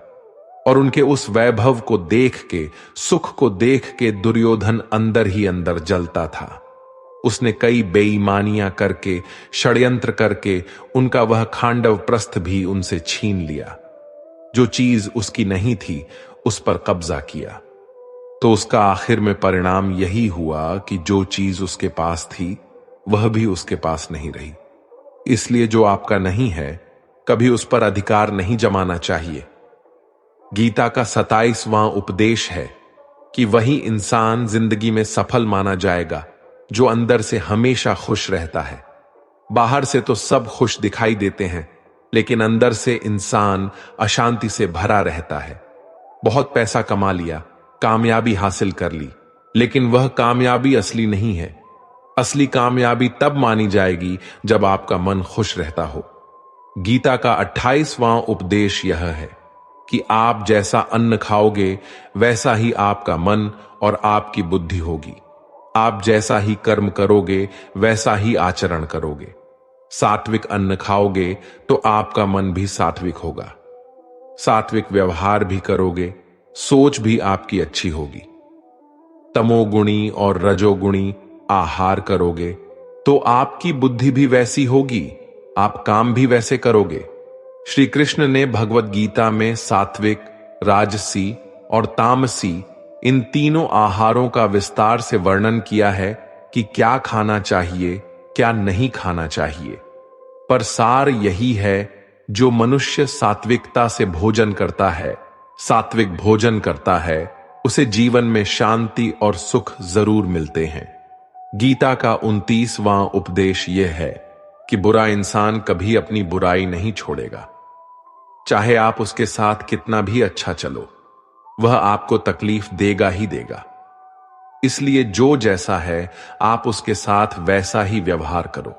और उनके उस वैभव को देख के, सुख को देख के दुर्योधन अंदर ही अंदर जलता था। उसने कई बेईमानियां करके, षड्यंत्र करके उनका वह खांडव प्रस्थ भी उनसे छीन लिया। जो चीज उसकी नहीं थी उस पर कब्जा किया। तो उसका आखिर में परिणाम यही हुआ कि जो चीज उसके पास थी वह भी उसके पास नहीं रही। इसलिए जो आपका नहीं है कभी उस पर अधिकार नहीं जमाना चाहिए। गीता का 27वां उपदेश है कि वही इंसान जिंदगी में सफल माना जाएगा जो अंदर से हमेशा खुश रहता है। बाहर से तो सब खुश दिखाई देते हैं, लेकिन अंदर से इंसान अशांति से भरा रहता है। बहुत पैसा कमा लिया, कामयाबी हासिल कर ली, लेकिन वह कामयाबी असली नहीं है। असली कामयाबी तब मानी जाएगी जब आपका मन खुश रहता हो। गीता का 28वां उपदेश यह है कि आप जैसा अन्न खाओगे वैसा ही आपका मन और आपकी बुद्धि होगी। आप जैसा ही कर्म करोगे वैसा ही आचरण करोगे। सात्विक अन्न खाओगे तो आपका मन भी सात्विक होगा। सात्विक व्यवहार भी करोगे, सोच भी आपकी अच्छी होगी। तमोगुणी और रजोगुणी आहार करोगे तो आपकी बुद्धि भी वैसी होगी, आप काम भी वैसे करोगे। श्री कृष्ण ने भगवत गीता में सात्विक, राजसी और तामसी इन तीनों आहारों का विस्तार से वर्णन किया है कि क्या खाना चाहिए, क्या नहीं खाना चाहिए। पर सार यही है, जो मनुष्य सात्विकता से भोजन करता है, सात्विक भोजन करता है, उसे जीवन में शांति और सुख जरूर मिलते हैं। गीता का 29वां उपदेश यह है कि बुरा इंसान कभी अपनी बुराई नहीं छोड़ेगा। चाहे आप उसके साथ कितना भी अच्छा चलो, वह आपको तकलीफ देगा ही देगा। इसलिए जो जैसा है आप उसके साथ वैसा ही व्यवहार करो।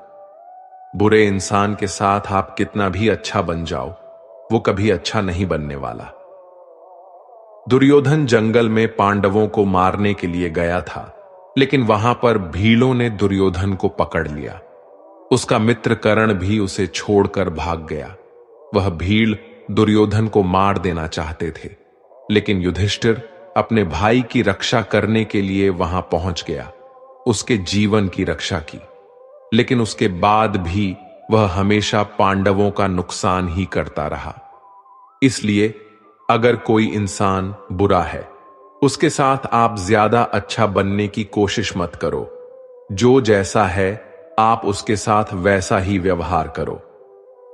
बुरे इंसान के साथ आप कितना भी अच्छा बन जाओ, वो कभी अच्छा नहीं बनने वाला। दुर्योधन जंगल में पांडवों को मारने के लिए गया था, लेकिन वहां पर भीलों ने दुर्योधन को पकड़ लिया। उसका मित्र कर्ण भी उसे छोड़कर भाग गया। वह भील दुर्योधन को मार देना चाहते थे, लेकिन युधिष्ठिर अपने भाई की रक्षा करने के लिए वहां पहुंच गया, उसके जीवन की रक्षा की। लेकिन उसके बाद भी वह हमेशा पांडवों का नुकसान ही करता रहा। इसलिए अगर कोई इंसान बुरा है, उसके साथ आप ज्यादा अच्छा बनने की कोशिश मत करो। जो जैसा है आप उसके साथ वैसा ही व्यवहार करो।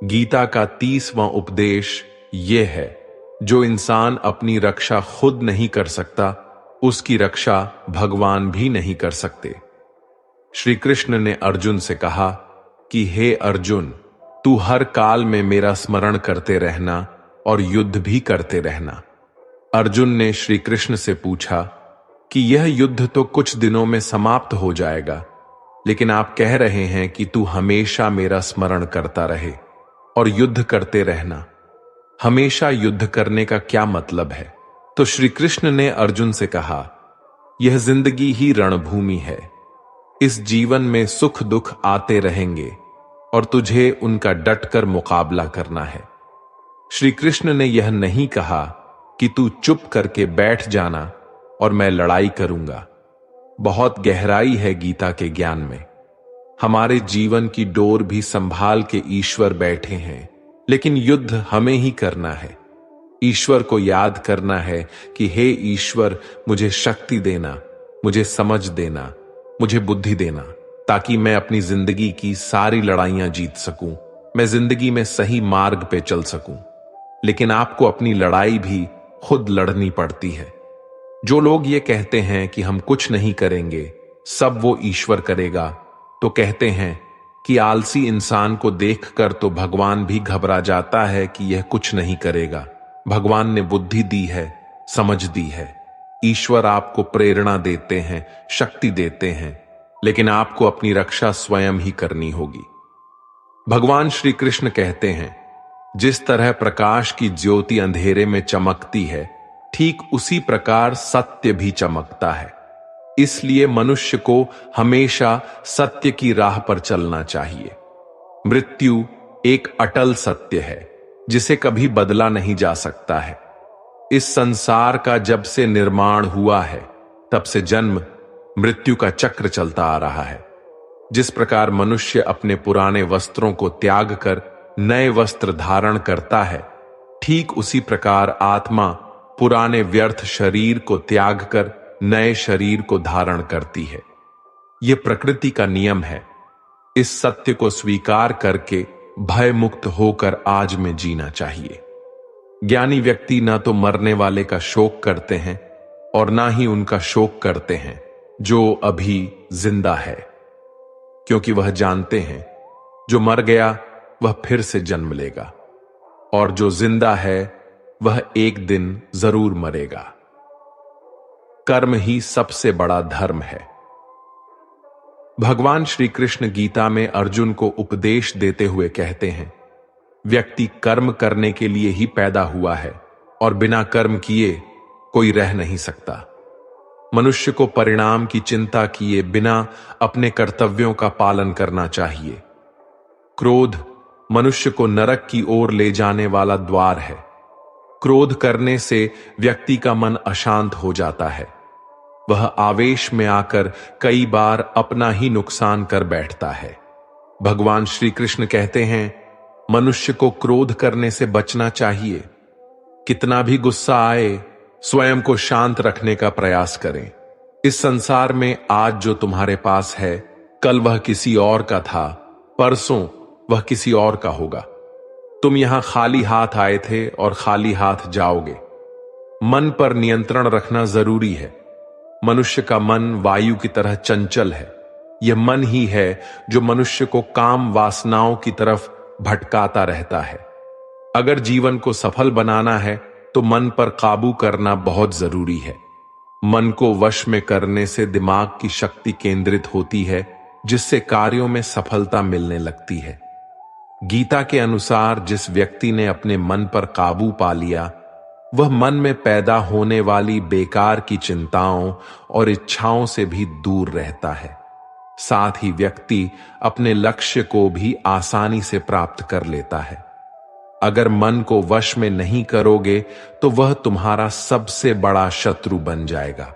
गीता का 30वां उपदेश यह है, जो इंसान अपनी रक्षा खुद नहीं कर सकता, उसकी रक्षा भगवान भी नहीं कर सकते। श्री कृष्ण ने अर्जुन से कहा कि हे अर्जुन, तू हर काल में मेरा स्मरण करते रहना और युद्ध भी करते रहना। अर्जुन ने श्री कृष्ण से पूछा कि यह युद्ध तो कुछ दिनों में समाप्त हो जाएगा, लेकिन आप कह रहे हैं कि तू हमेशा मेरा स्मरण करता रहे और युद्ध करते रहना। हमेशा युद्ध करने का क्या मतलब है? तो श्री कृष्ण ने अर्जुन से कहा, यह जिंदगी ही रणभूमि है। इस जीवन में सुख दुख आते रहेंगे और तुझे उनका डटकर मुकाबला करना है। श्री कृष्ण ने यह नहीं कहा कि तू चुप करके बैठ जाना और मैं लड़ाई करूंगा। बहुत गहराई है गीता के ज्ञान में। हमारे जीवन की डोर भी संभाल के ईश्वर बैठे हैं, लेकिन युद्ध हमें ही करना है। ईश्वर को याद करना है कि हे ईश्वर, मुझे शक्ति देना, मुझे समझ देना, मुझे बुद्धि देना, ताकि मैं अपनी जिंदगी की सारी लड़ाइयां जीत सकूं, मैं जिंदगी में सही मार्ग पे चल सकूं। लेकिन आपको अपनी लड़ाई भी खुद लड़नी पड़ती है। जो लोग ये कहते हैं कि हम कुछ नहीं करेंगे, सब वो ईश्वर करेगा, तो कहते हैं कि आलसी इंसान को देखकर तो भगवान भी घबरा जाता है कि यह कुछ नहीं करेगा। भगवान ने बुद्धि दी है, समझ दी है। ईश्वर आपको प्रेरणा देते हैं, शक्ति देते हैं, लेकिन आपको अपनी रक्षा स्वयं ही करनी होगी। भगवान श्री कृष्ण कहते हैं, जिस तरह प्रकाश की ज्योति अंधेरे में चमकती है, ठीक उसी प्रकार सत्य भी चमकता है। इसलिए मनुष्य को हमेशा सत्य की राह पर चलना चाहिए। मृत्यु एक अटल सत्य है जिसे कभी बदला नहीं जा सकता है। इस संसार का जब से निर्माण हुआ है, तब से जन्म मृत्यु का चक्र चलता आ रहा है। जिस प्रकार मनुष्य अपने पुराने वस्त्रों को त्याग कर नए वस्त्र धारण करता है, ठीक उसी प्रकार आत्मा पुराने व्यर्थ शरीर को त्याग कर नए शरीर को धारण करती है। यह प्रकृति का नियम है। इस सत्य को स्वीकार करके भय मुक्त होकर आज में जीना चाहिए। ज्ञानी व्यक्ति ना तो मरने वाले का शोक करते हैं और ना ही उनका शोक करते हैं जो अभी जिंदा है, क्योंकि वह जानते हैं जो मर गया वह फिर से जन्म लेगा और जो जिंदा है वह एक दिन जरूर मरेगा। कर्म ही सबसे बड़ा धर्म है। भगवान श्री कृष्ण गीता में अर्जुन को उपदेश देते हुए कहते हैं, व्यक्ति कर्म करने के लिए ही पैदा हुआ है और बिना कर्म किए कोई रह नहीं सकता। मनुष्य को परिणाम की चिंता किए बिना अपने कर्तव्यों का पालन करना चाहिए। क्रोध मनुष्य को नरक की ओर ले जाने वाला द्वार है। क्रोध करने से व्यक्ति का मन अशांत हो जाता है। वह आवेश में आकर कई बार अपना ही नुकसान कर बैठता है। भगवान श्री कृष्ण कहते हैं, मनुष्य को क्रोध करने से बचना चाहिए। कितना भी गुस्सा आए, स्वयं को शांत रखने का प्रयास करें। इस संसार में आज जो तुम्हारे पास है, कल वह किसी और का था, परसों वह किसी और का होगा। तुम यहां खाली हाथ आए थे और खाली हाथ जाओगे। मन पर नियंत्रण रखना जरूरी है। मनुष्य का मन वायु की तरह चंचल है। यह मन ही है जो मनुष्य को काम वासनाओं की तरफ भटकाता रहता है। अगर जीवन को सफल बनाना है तो मन पर काबू करना बहुत जरूरी है। मन को वश में करने से दिमाग की शक्ति केंद्रित होती है, जिससे कार्यों में सफलता मिलने लगती है। गीता के अनुसार जिस व्यक्ति ने अपने मन पर काबू पा लिया, वह मन में पैदा होने वाली बेकार की चिंताओं और इच्छाओं से भी दूर रहता है। साथ ही व्यक्ति अपने लक्ष्य को भी आसानी से प्राप्त कर लेता है। अगर मन को वश में नहीं करोगे तो वह तुम्हारा सबसे बड़ा शत्रु बन जाएगा।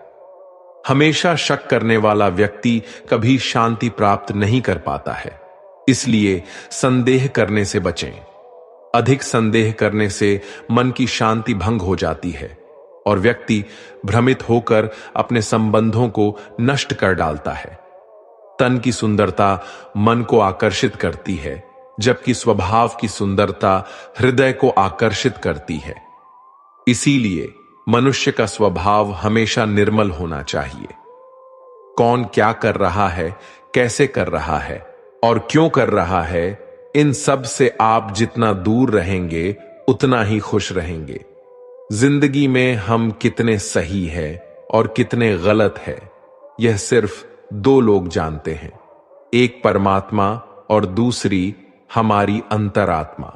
हमेशा शक करने वाला व्यक्ति कभी शांति प्राप्त नहीं कर पाता है। इसलिए संदेह करने से बचें। अधिक संदेह करने से मन की शांति भंग हो जाती है और व्यक्ति भ्रमित होकर अपने संबंधों को नष्ट कर डालता है। तन की सुंदरता मन को आकर्षित करती है, जबकि स्वभाव की सुंदरता हृदय को आकर्षित करती है। इसीलिए मनुष्य का स्वभाव हमेशा निर्मल होना चाहिए। कौन क्या कर रहा है, कैसे कर रहा है और क्यों कर रहा है, इन सब से आप जितना दूर रहेंगे उतना ही खुश रहेंगे। जिंदगी में हम कितने सही है और कितने गलत है, यह सिर्फ दो लोग जानते हैं, एक परमात्मा और दूसरी हमारी अंतरात्मा।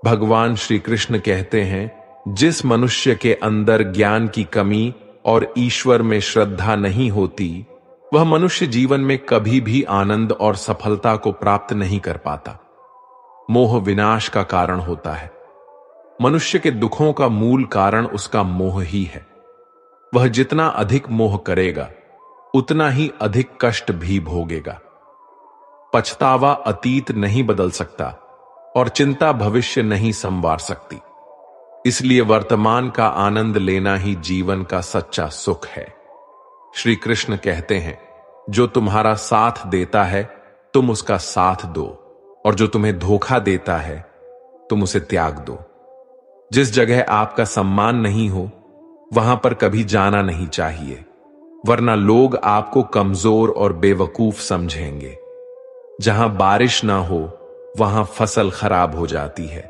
भगवान श्री कृष्ण कहते हैं, जिस मनुष्य के अंदर ज्ञान की कमी और ईश्वर में श्रद्धा नहीं होती, वह मनुष्य जीवन में कभी भी आनंद और सफलता को प्राप्त नहीं कर पाता। मोह विनाश का कारण होता है। मनुष्य के दुखों का मूल कारण उसका मोह ही है। वह जितना अधिक मोह करेगा, उतना ही अधिक कष्ट भी भोगेगा। पछतावा अतीत नहीं बदल सकता और चिंता भविष्य नहीं संवार सकती। इसलिए वर्तमान का आनंद लेना ही जीवन का सच्चा सुख है। श्री कृष्ण कहते हैं, जो तुम्हारा साथ देता है तुम उसका साथ दो, और जो तुम्हें धोखा देता है तुम उसे त्याग दो। जिस जगह आपका सम्मान नहीं हो वहां पर कभी जाना नहीं चाहिए, वरना लोग आपको कमजोर और बेवकूफ समझेंगे। जहां बारिश ना हो वहां फसल खराब हो जाती है,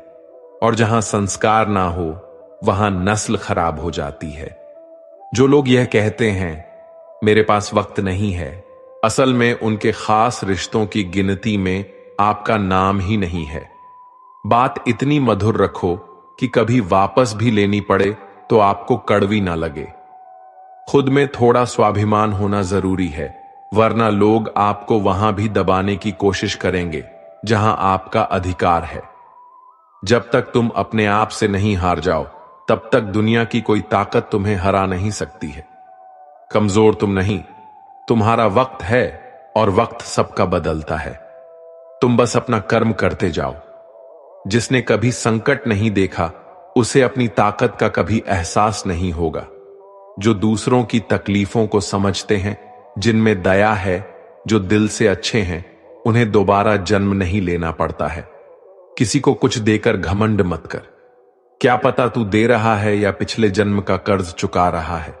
और जहां संस्कार ना हो वहां नस्ल खराब हो जाती है। जो लोग यह कहते हैं मेरे पास वक्त नहीं है, असल में उनके खास रिश्तों की गिनती में आपका नाम ही नहीं है। बात इतनी मधुर रखो कि कभी वापस भी लेनी पड़े तो आपको कड़वी ना लगे। खुद में थोड़ा स्वाभिमान होना जरूरी है, वरना लोग आपको वहां भी दबाने की कोशिश करेंगे जहां आपका अधिकार है। जब तक तुम अपने आप से नहीं हार जाओ तब तक दुनिया की कोई ताकत तुम्हें हरा नहीं सकती है। कमजोर तुम नहीं, तुम्हारा वक्त है, और वक्त सबका बदलता है। तुम बस अपना कर्म करते जाओ। जिसने कभी संकट नहीं देखा उसे अपनी ताकत का कभी एहसास नहीं होगा। जो दूसरों की तकलीफों को समझते हैं, जिनमें दया है, जो दिल से अच्छे हैं, उन्हें दोबारा जन्म नहीं लेना पड़ता है। किसी को कुछ देकर घमंड मत कर। क्या पता तू दे रहा है या पिछले जन्म का कर्ज चुका रहा है।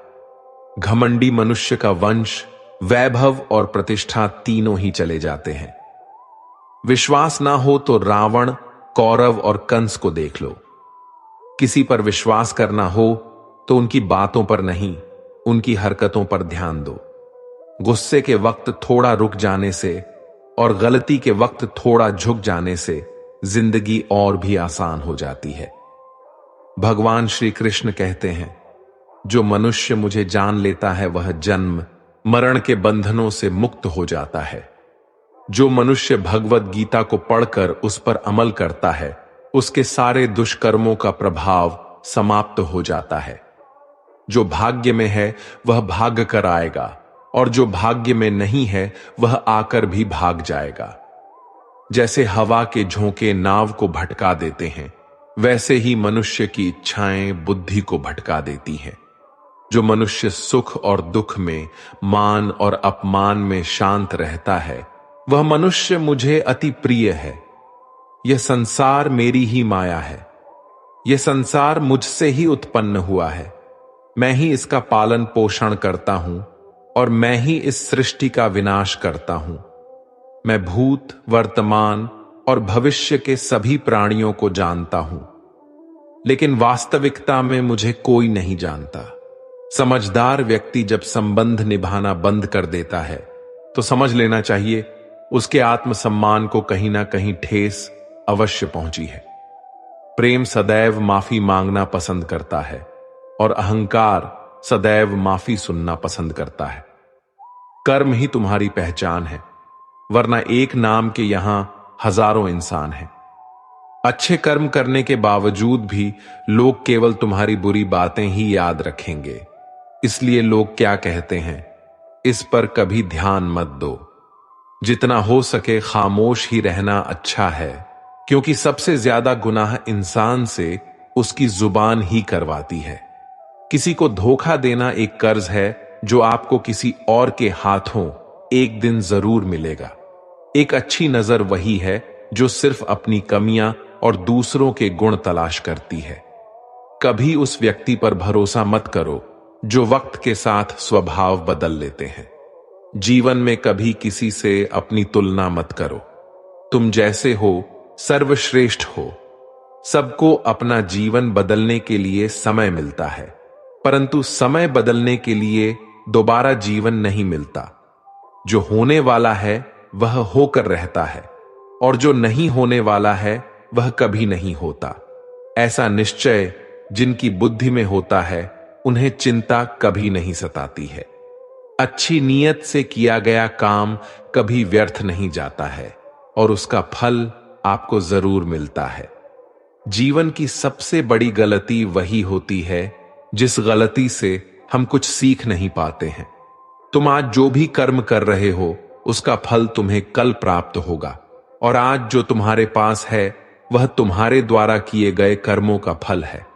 घमंडी मनुष्य का वंश, वैभव और प्रतिष्ठा तीनों ही चले जाते हैं। विश्वास ना हो तो रावण, कौरव और कंस को देख लो। किसी पर विश्वास करना हो तो उनकी बातों पर नहीं, उनकी हरकतों पर ध्यान दो। गुस्से के वक्त थोड़ा रुक जाने से और गलती के वक्त थोड़ा झुक जाने से जिंदगी और भी आसान हो जाती है। भगवान श्री कृष्ण कहते हैं, जो मनुष्य मुझे जान लेता है वह जन्म मरण के बंधनों से मुक्त हो जाता है। जो मनुष्य भगवत गीता को पढ़कर उस पर अमल करता है उसके सारे दुष्कर्मों का प्रभाव समाप्त हो जाता है। जो भाग्य में है वह भाग कर आएगा, और जो भाग्य में नहीं है वह आकर भी भाग जाएगा। जैसे हवा के झोंके नाव को भटका देते हैं, वैसे ही मनुष्य की इच्छाएं बुद्धि को भटका देती हैं। जो मनुष्य सुख और दुख में, मान और अपमान में शांत रहता है वह मनुष्य मुझे अति प्रिय है। यह संसार मेरी ही माया है। यह संसार मुझसे ही उत्पन्न हुआ है। मैं ही इसका पालन पोषण करता हूं और मैं ही इस सृष्टि का विनाश करता हूं। मैं भूत, वर्तमान और भविष्य के सभी प्राणियों को जानता हूं, लेकिन वास्तविकता में मुझे कोई नहीं जानता। समझदार व्यक्ति जब संबंध निभाना बंद कर देता है तो समझ लेना चाहिए उसके आत्मसम्मान को कहीं ना कहीं ठेस अवश्य पहुंची है। प्रेम सदैव माफी मांगना पसंद करता है और अहंकार सदैव माफी सुनना पसंद करता है। कर्म ही तुम्हारी पहचान है, वरना एक नाम के यहां हजारों इंसान हैं। अच्छे कर्म करने के बावजूद भी लोग केवल तुम्हारी बुरी बातें ही याद रखेंगे। इसलिए लोग क्या कहते हैं इस पर कभी ध्यान मत दो। जितना हो सके खामोश ही रहना अच्छा है, क्योंकि सबसे ज्यादा गुनाह इंसान से उसकी जुबान ही करवाती है। किसी को धोखा देना एक कर्ज है जो आपको किसी और के हाथों एक दिन जरूर मिलेगा। एक अच्छी नजर वही है जो सिर्फ अपनी कमियां और दूसरों के गुण तलाश करती है। कभी उस व्यक्ति पर भरोसा मत करो जो वक्त के साथ स्वभाव बदल लेते हैं। जीवन में कभी किसी से अपनी तुलना मत करो। तुम जैसे हो सर्वश्रेष्ठ हो। सबको अपना जीवन बदलने के लिए समय मिलता है, परंतु समय बदलने के लिए दोबारा जीवन नहीं मिलता। जो होने वाला है वह होकर रहता है, और जो नहीं होने वाला है वह कभी नहीं होता। ऐसा निश्चय जिनकी बुद्धि में होता है उन्हें चिंता कभी नहीं सताती है। अच्छी नीयत से किया गया काम कभी व्यर्थ नहीं जाता है और उसका फल आपको जरूर मिलता है। जीवन की सबसे बड़ी गलती वही होती है जिस गलती से हम कुछ सीख नहीं पाते हैं। तुम आज जो भी कर्म कर रहे हो उसका फल तुम्हें कल प्राप्त होगा, और आज जो तुम्हारे पास है वह तुम्हारे द्वारा किए गए कर्मों का फल है।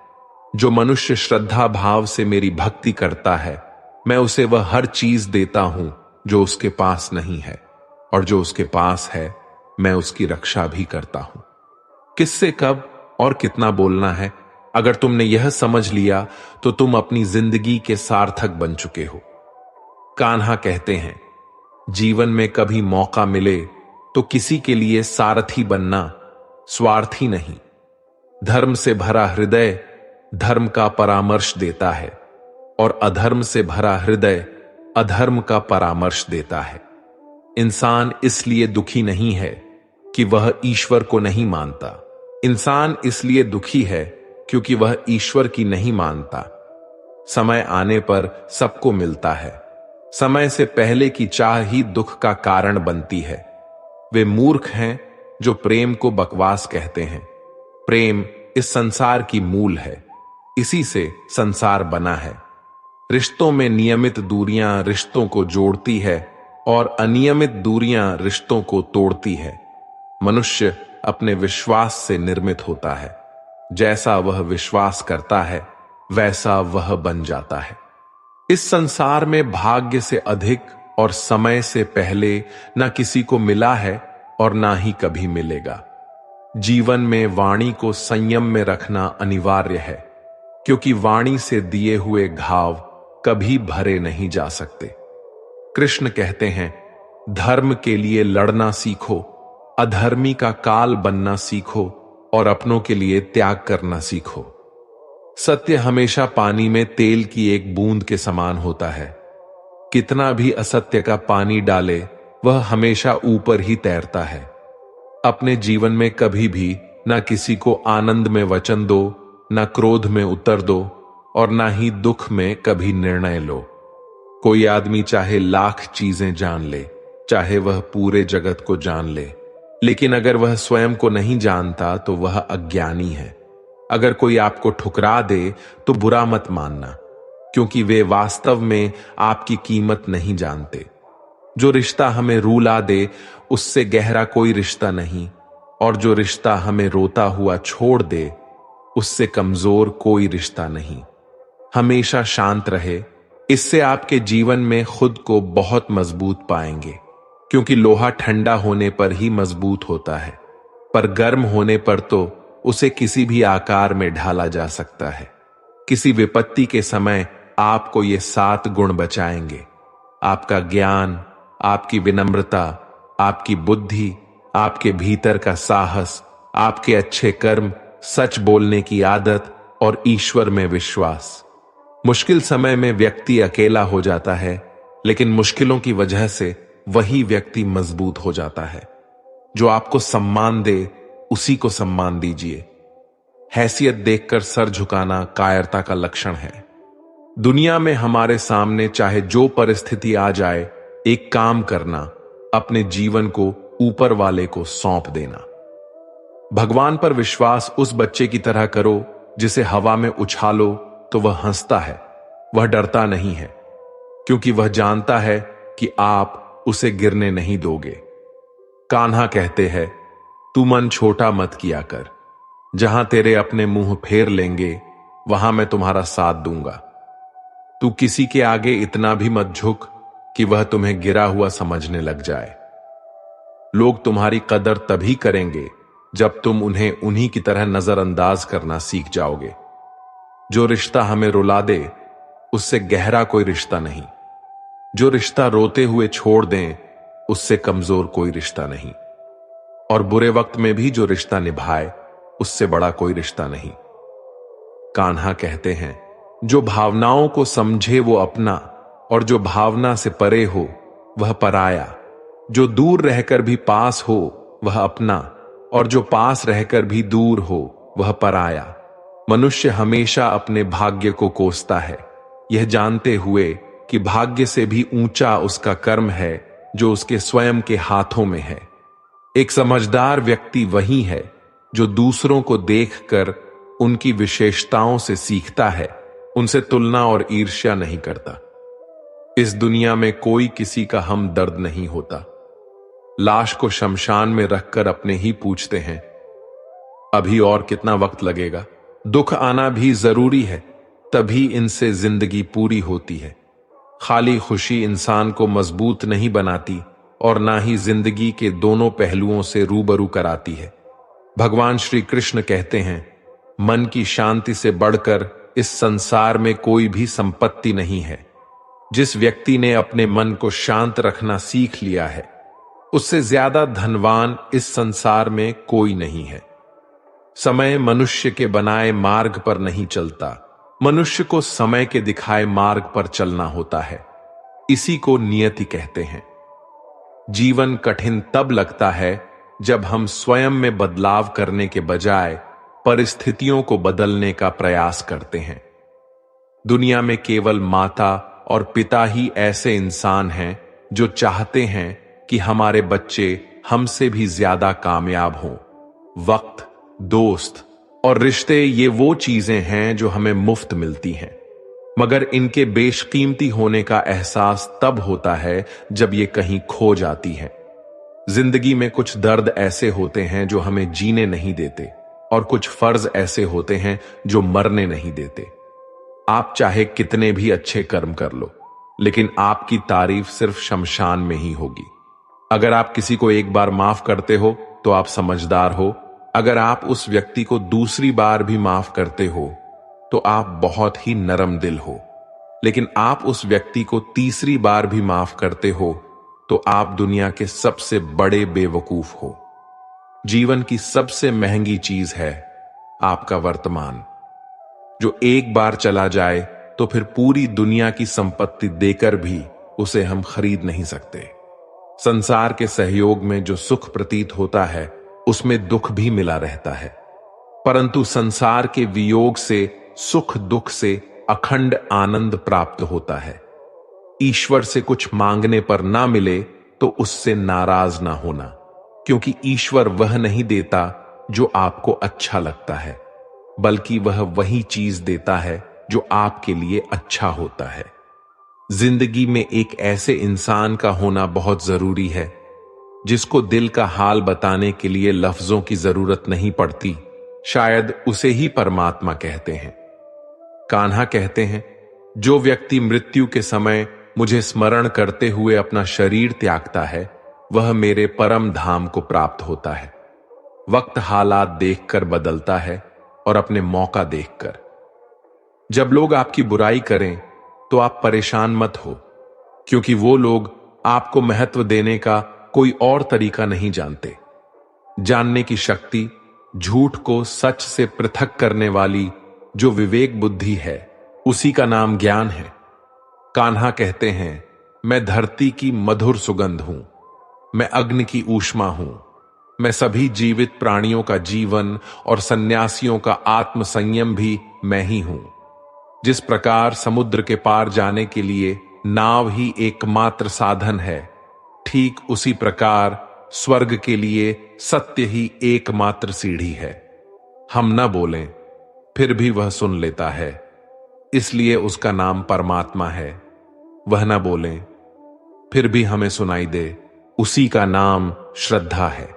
जो मनुष्य श्रद्धा भाव से मेरी भक्ति करता है मैं उसे वह हर चीज देता हूं जो उसके पास नहीं है, और जो उसके पास है मैं उसकी रक्षा भी करता हूं। किससे कब और कितना बोलना है, अगर तुमने यह समझ लिया तो तुम अपनी जिंदगी के सार्थक बन चुके हो। कान्हा कहते हैं, जीवन में कभी मौका मिले तो किसी के लिए सारथी बनना, स्वार्थी नहीं। धर्म से भरा हृदय धर्म का परामर्श देता है, और अधर्म से भरा हृदय अधर्म का परामर्श देता है। इंसान इसलिए दुखी नहीं है कि वह ईश्वर को नहीं मानता। इंसान इसलिए दुखी है क्योंकि वह ईश्वर की नहीं मानता। समय आने पर सबको मिलता है। समय से पहले की चाह ही दुख का कारण बनती है। वे मूर्ख हैं जो प्रेम को बकवास कहते हैं। प्रेम इस संसार की मूल है, इसी से संसार बना है। रिश्तों में नियमित दूरियां रिश्तों को जोड़ती है और अनियमित दूरियां रिश्तों को तोड़ती है। मनुष्य अपने विश्वास से निर्मित होता है। जैसा वह विश्वास करता है वैसा वह बन जाता है। इस संसार में भाग्य से अधिक और समय से पहले न किसी को मिला है और ना ही कभी मिलेगा। जीवन में वाणी को संयम में रखना अनिवार्य है, क्योंकि वाणी से दिए हुए घाव कभी भरे नहीं जा सकते। कृष्ण कहते हैं, धर्म के लिए लड़ना सीखो, अधर्मी का काल बनना सीखो और अपनों के लिए त्याग करना सीखो। सत्य हमेशा पानी में तेल की एक बूंद के समान होता है। कितना भी असत्य का पानी डाले वह हमेशा ऊपर ही तैरता है। अपने जीवन में कभी भी ना किसी को आनंद में वचन दो, ना क्रोध में उत्तर दो और ना ही दुख में कभी निर्णय लो। कोई आदमी चाहे लाख चीजें जान ले, चाहे वह पूरे जगत को जान ले, लेकिन अगर वह स्वयं को नहीं जानता तो वह अज्ञानी है। अगर कोई आपको ठुकरा दे तो बुरा मत मानना, क्योंकि वे वास्तव में आपकी कीमत नहीं जानते। जो रिश्ता हमें रुला दे उससे गहरा कोई रिश्ता नहीं, और जो रिश्ता हमें रोता हुआ छोड़ दे उससे कमजोर कोई रिश्ता नहीं। हमेशा शांत रहे, इससे आपके जीवन में खुद को बहुत मजबूत पाएंगे, क्योंकि लोहा ठंडा होने पर ही मजबूत होता है, पर गर्म होने पर तो उसे किसी भी आकार में ढाला जा सकता है। किसी विपत्ति के समय आपको ये 7 गुण बचाएंगे: आपका ज्ञान, आपकी विनम्रता, आपकी बुद्धि, आपके भीतर का साहस, आपके अच्छे कर्म, सच बोलने की आदत और ईश्वर में विश्वास। मुश्किल समय में व्यक्ति अकेला हो जाता है, लेकिन मुश्किलों की वजह से वही व्यक्ति मजबूत हो जाता है। जो आपको सम्मान दे उसी को सम्मान दीजिए। हैसियत देखकर सर झुकाना कायरता का लक्षण है। दुनिया में हमारे सामने चाहे जो परिस्थिति आ जाए, एक काम करना, अपने जीवन को ऊपर वाले को सौंप देना। भगवान पर विश्वास उस बच्चे की तरह करो जिसे हवा में उछालो तो वह हंसता है। वह डरता नहीं है, क्योंकि वह जानता है कि आप उसे गिरने नहीं दोगे। कान्हा कहते हैं, तू मन छोटा मत किया कर। जहां तेरे अपने मुंह फेर लेंगे वहां मैं तुम्हारा साथ दूंगा। तू किसी के आगे इतना भी मत झुक कि वह तुम्हें गिरा हुआ समझने लग जाए। लोग तुम्हारी कदर तभी करेंगे जब तुम उन्हें उन्हीं की तरह नजरअंदाज करना सीख जाओगे। जो रिश्ता हमें रुला दे उससे गहरा कोई रिश्ता नहीं। जो रिश्ता रोते हुए छोड़ दें उससे कमजोर कोई रिश्ता नहीं। और बुरे वक्त में भी जो रिश्ता निभाए उससे बड़ा कोई रिश्ता नहीं। कान्हा कहते हैं, जो भावनाओं को समझे वो अपना, और जो भावना से परे हो वह पराया। जो दूर रहकर भी पास हो वह अपना, और जो पास रहकर भी दूर हो वह पराया। मनुष्य हमेशा अपने भाग्य को कोसता है, यह जानते हुए कि भाग्य से भी ऊंचा उसका कर्म है जो उसके स्वयं के हाथों में है। एक समझदार व्यक्ति वही है जो दूसरों को देखकर उनकी विशेषताओं से सीखता है, उनसे तुलना और ईर्ष्या नहीं करता। इस दुनिया में कोई किसी का हमदर्द नहीं होता। लाश को शमशान में रखकर अपने ही पूछते हैं, अभी और कितना वक्त लगेगा? दुख आना भी जरूरी है, तभी इनसे जिंदगी पूरी होती है। खाली खुशी इंसान को मजबूत नहीं बनाती और ना ही जिंदगी के दोनों पहलुओं से रूबरू कराती है। भगवान श्री कृष्ण कहते हैं, मन की शांति से बढ़कर इस संसार में कोई भी संपत्ति नहीं है। जिस व्यक्ति ने अपने मन को शांत रखना सीख लिया है, उससे ज्यादा धनवान इस संसार में कोई नहीं है। समय मनुष्य के बनाए मार्ग पर नहीं चलता, मनुष्य को समय के दिखाए मार्ग पर चलना होता है। इसी को नियति कहते हैं। जीवन कठिन तब लगता है जब हम स्वयं में बदलाव करने के बजाय परिस्थितियों को बदलने का प्रयास करते हैं। दुनिया में केवल माता और पिता ही ऐसे इंसान हैं जो चाहते हैं कि हमारे बच्चे हमसे भी ज्यादा कामयाब हों। वक्त, दोस्त और रिश्ते ये वो चीजें हैं जो हमें मुफ्त मिलती हैं, मगर इनके बेशकीमती होने का एहसास तब होता है जब ये कहीं खो जाती है। जिंदगी में कुछ दर्द ऐसे होते हैं जो हमें जीने नहीं देते और कुछ फर्ज ऐसे होते हैं जो मरने नहीं देते। आप चाहे कितने भी अच्छे कर्म कर लो, लेकिन आपकी तारीफ सिर्फ शमशान में ही होगी। अगर आप किसी को एक बार माफ करते हो तो आप समझदार हो। अगर आप उस व्यक्ति को दूसरी बार भी माफ करते हो तो आप बहुत ही नरम दिल हो। लेकिन आप उस व्यक्ति को तीसरी बार भी माफ करते हो तो आप दुनिया के सबसे बड़े बेवकूफ हो। जीवन की सबसे महंगी चीज है आपका वर्तमान, जो एक बार चला जाए तो फिर पूरी दुनिया की संपत्ति देकर भी उसे हम खरीद नहीं सकते। संसार के सहयोग में जो सुख प्रतीत होता है उसमें दुख भी मिला रहता है, परंतु संसार के वियोग से सुख दुख से अखंड आनंद प्राप्त होता है। ईश्वर से कुछ मांगने पर ना मिले तो उससे नाराज ना होना, क्योंकि ईश्वर वह नहीं देता जो आपको अच्छा लगता है, बल्कि वह वही चीज देता है जो आपके लिए अच्छा होता है। जिंदगी में एक ऐसे इंसान का होना बहुत जरूरी है जिसको दिल का हाल बताने के लिए लफ्जों की जरूरत नहीं पड़ती। शायद उसे ही परमात्मा कहते हैं। कान्हा कहते हैं, जो व्यक्ति मृत्यु के समय मुझे स्मरण करते हुए अपना शरीर त्यागता है वह मेरे परम धाम को प्राप्त होता है। वक्त हालात देखकर बदलता है और अपने मौका देखकर। जब लोग आपकी बुराई करें तो आप परेशान मत हो, क्योंकि वो लोग आपको महत्व देने का कोई और तरीका नहीं जानते। जानने की शक्ति, झूठ को सच से पृथक करने वाली जो विवेक बुद्धि है, उसी का नाम ज्ञान है। कान्हा कहते हैं, मैं धरती की मधुर सुगंध हूं, मैं अग्नि की ऊष्मा हूं, मैं सभी जीवित प्राणियों का जीवन और सन्यासियों का आत्म संयम भी मैं ही हूं। जिस प्रकार समुद्र के पार जाने के लिए नाव ही एकमात्र साधन है, ठीक उसी प्रकार स्वर्ग के लिए सत्य ही एकमात्र सीढ़ी है। हम न बोलें फिर भी वह सुन लेता है, इसलिए उसका नाम परमात्मा है। वह न बोलें फिर भी हमें सुनाई दे, उसी का नाम श्रद्धा है।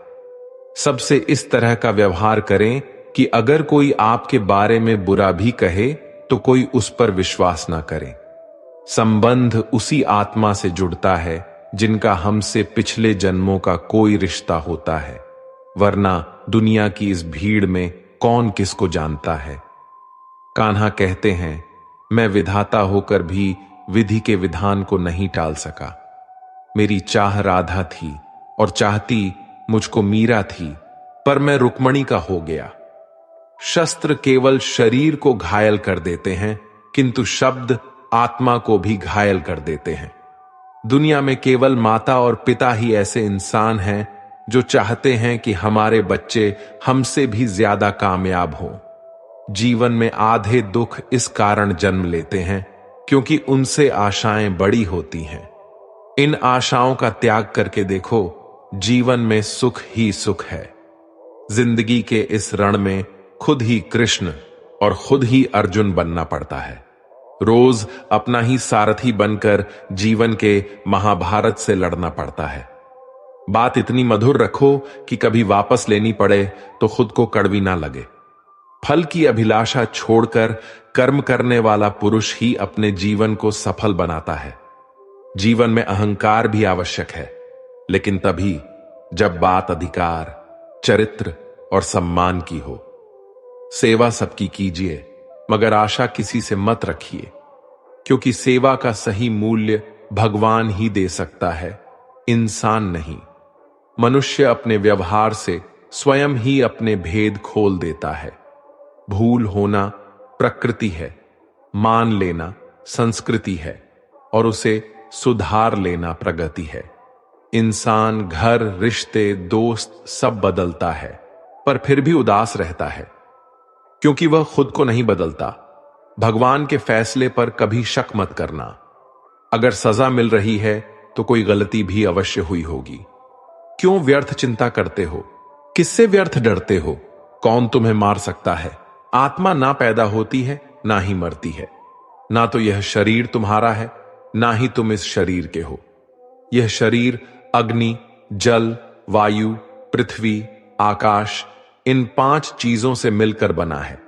सबसे इस तरह का व्यवहार करें कि अगर कोई आपके बारे में बुरा भी कहे तो कोई उस पर विश्वास ना करे। संबंध उसी आत्मा से जुड़ता है जिनका हमसे पिछले जन्मों का कोई रिश्ता होता है, वरना दुनिया की इस भीड़ में कौन किसको जानता है। कान्हा कहते हैं, मैं विधाता होकर भी विधि के विधान को नहीं टाल सका। मेरी चाह राधा थी और चाहती मुझको मीरा थी, पर मैं रुक्मणी का हो गया। शस्त्र केवल शरीर को घायल कर देते हैं, किंतु शब्द आत्मा को भी घायल कर देते हैं। दुनिया में केवल माता और पिता ही ऐसे इंसान हैं जो चाहते हैं कि हमारे बच्चे हमसे भी ज्यादा कामयाब हों। जीवन में आधे दुख इस कारण जन्म लेते हैं क्योंकि उनसे आशाएं बड़ी होती हैं। इन आशाओं का त्याग करके देखो, जीवन में सुख ही सुख है। जिंदगी के इस रण में खुद ही कृष्ण और खुद ही अर्जुन बनना पड़ता है। रोज अपना ही सारथी बनकर जीवन के महाभारत से लड़ना पड़ता है। बात इतनी मधुर रखो कि कभी वापस लेनी पड़े तो खुद को कड़वी ना लगे। फल की अभिलाषा छोड़कर कर्म करने वाला पुरुष ही अपने जीवन को सफल बनाता है। जीवन में अहंकार भी आवश्यक है, लेकिन तभी जब बात अधिकार, चरित्र और सम्मान की हो। सेवा सबकी कीजिए, मगर आशा किसी से मत रखिए, क्योंकि सेवा का सही मूल्य भगवान ही दे सकता है, इंसान नहीं। मनुष्य अपने व्यवहार से स्वयं ही अपने भेद खोल देता है। भूल होना प्रकृति है, मान लेना संस्कृति है, और उसे सुधार लेना प्रगति है। इंसान घर, रिश्ते, दोस्त सब बदलता है, पर फिर भी उदास रहता है, क्योंकि वह खुद को नहीं बदलता। भगवान के फैसले पर कभी शक मत करना। अगर सजा मिल रही है तो कोई गलती भी अवश्य हुई होगी। क्यों व्यर्थ चिंता करते हो? किससे व्यर्थ डरते हो? कौन तुम्हें मार सकता है? आत्मा ना पैदा होती है, ना ही मरती है। ना तो यह शरीर तुम्हारा है, ना ही तुम इस शरीर के हो। यह शरीर अग्नि, जल, वायु, पृथ्वी, आकाश, इन 5 चीजों से मिलकर बना है।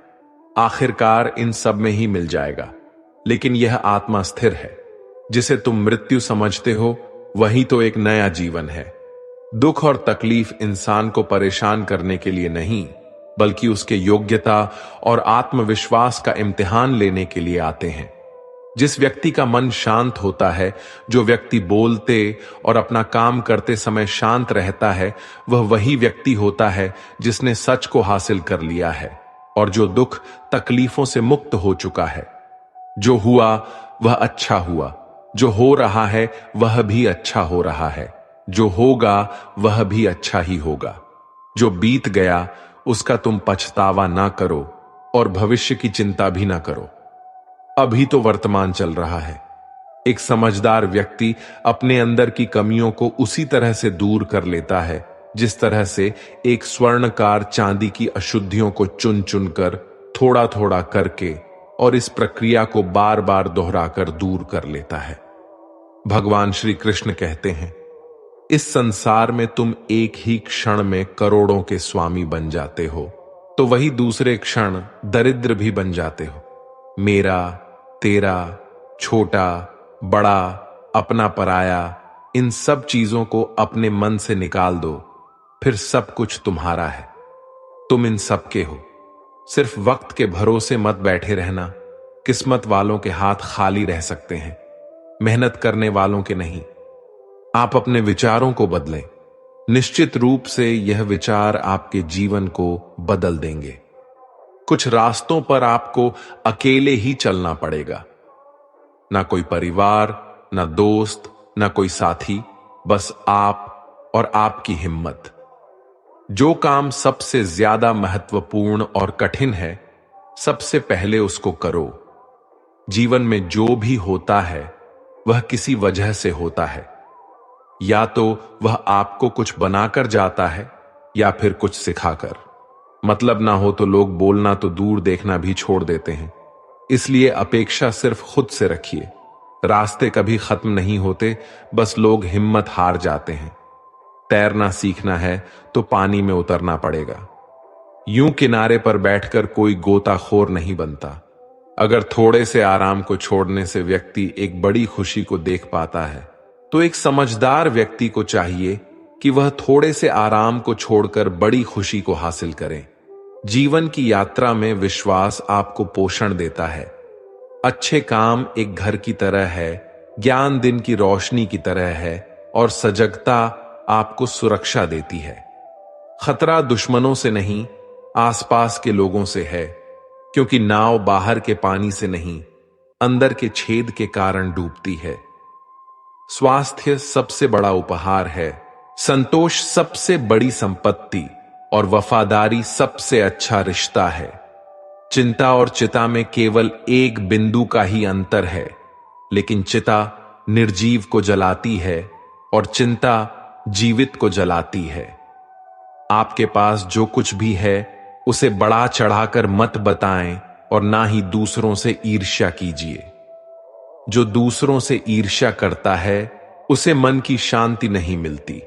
आखिरकार इन सब में ही मिल जाएगा। लेकिन यह आत्मा स्थिर है। जिसे तुम मृत्यु समझते हो, वही तो एक नया जीवन है। दुख और तकलीफ इंसान को परेशान करने के लिए नहीं, बल्कि उसके योग्यता और आत्मविश्वास का इम्तिहान लेने के लिए आते हैं। जिस व्यक्ति का मन शांत होता है, जो व्यक्ति बोलते और अपना काम करते समय शांत रहता है, वह वही व्यक्ति होता है जिसने सच को हासिल कर लिया है और जो दुख तकलीफों से मुक्त हो चुका है। जो हुआ वह अच्छा हुआ, जो हो रहा है वह भी अच्छा हो रहा है, जो होगा वह भी अच्छा ही होगा। जो बीत गया उसका तुम पछतावा ना करो और भविष्य की चिंता भी ना करो। अभी तो वर्तमान चल रहा है। एक समझदार व्यक्ति अपने अंदर की कमियों को उसी तरह से दूर कर लेता है जिस तरह से एक स्वर्णकार चांदी की अशुद्धियों को चुन चुन कर, थोड़ा थोड़ा करके, और इस प्रक्रिया को बार बार दोहराकर दूर कर लेता है। भगवान श्री कृष्ण कहते हैं, इस संसार में तुम एक ही क्षण में करोड़ों के स्वामी बन जाते हो, तो वही दूसरे क्षण दरिद्र भी बन जाते हो। मेरा, तेरा, छोटा, बड़ा, अपना, पराया, इन सब चीजों को अपने मन से निकाल दो, फिर सब कुछ तुम्हारा है। तुम इन सब के हो। सिर्फ वक्त के भरोसे मत बैठे रहना। किस्मत वालों के हाथ खाली रह सकते हैं, मेहनत करने वालों के नहीं। आप अपने विचारों को बदलें। निश्चित रूप से यह विचार आपके जीवन को बदल देंगे। कुछ रास्तों पर आपको अकेले ही चलना पड़ेगा। ना कोई परिवार, ना दोस्त, ना कोई साथी, बस आप और आपकी हिम्मत। जो काम सबसे ज्यादा महत्वपूर्ण और कठिन है, सबसे पहले उसको करो। जीवन में जो भी होता है वह किसी वजह से होता है। या तो वह आपको कुछ बनाकर जाता है या फिर कुछ सिखाकर। मतलब ना हो तो लोग बोलना तो दूर, देखना भी छोड़ देते हैं। इसलिए अपेक्षा सिर्फ खुद से रखिए। रास्ते कभी खत्म नहीं होते, बस लोग हिम्मत हार जाते हैं। तैरना सीखना है तो पानी में उतरना पड़ेगा। यूं किनारे पर बैठकर कोई गोताखोर नहीं बनता। अगर थोड़े से आराम को छोड़ने से व्यक्ति एक बड़ी खुशी को देख पाता है, तो एक समझदार व्यक्ति को चाहिए कि वह थोड़े से आराम को छोड़कर बड़ी खुशी को हासिल करे। जीवन की यात्रा में विश्वास आपको पोषण देता है। अच्छे काम एक घर की तरह है, ज्ञान दिन की रोशनी की तरह है, और सजगता आपको सुरक्षा देती है। खतरा दुश्मनों से नहीं, आसपास के लोगों से है, क्योंकि नाव बाहर के पानी से नहीं, अंदर के छेद के कारण डूबती है। स्वास्थ्य सबसे बड़ा उपहार है, संतोष सबसे बड़ी संपत्ति, और वफादारी सबसे अच्छा रिश्ता है। चिंता और चिता में केवल एक बिंदु का ही अंतर है, लेकिन चिता निर्जीव को जलाती है और चिंता जीवित को जलाती है। आपके पास जो कुछ भी है उसे बढ़ा चढ़ाकर मत बताएं और ना ही दूसरों से ईर्ष्या कीजिए। जो दूसरों से ईर्ष्या करता है उसे मन की शांति नहीं मिलती।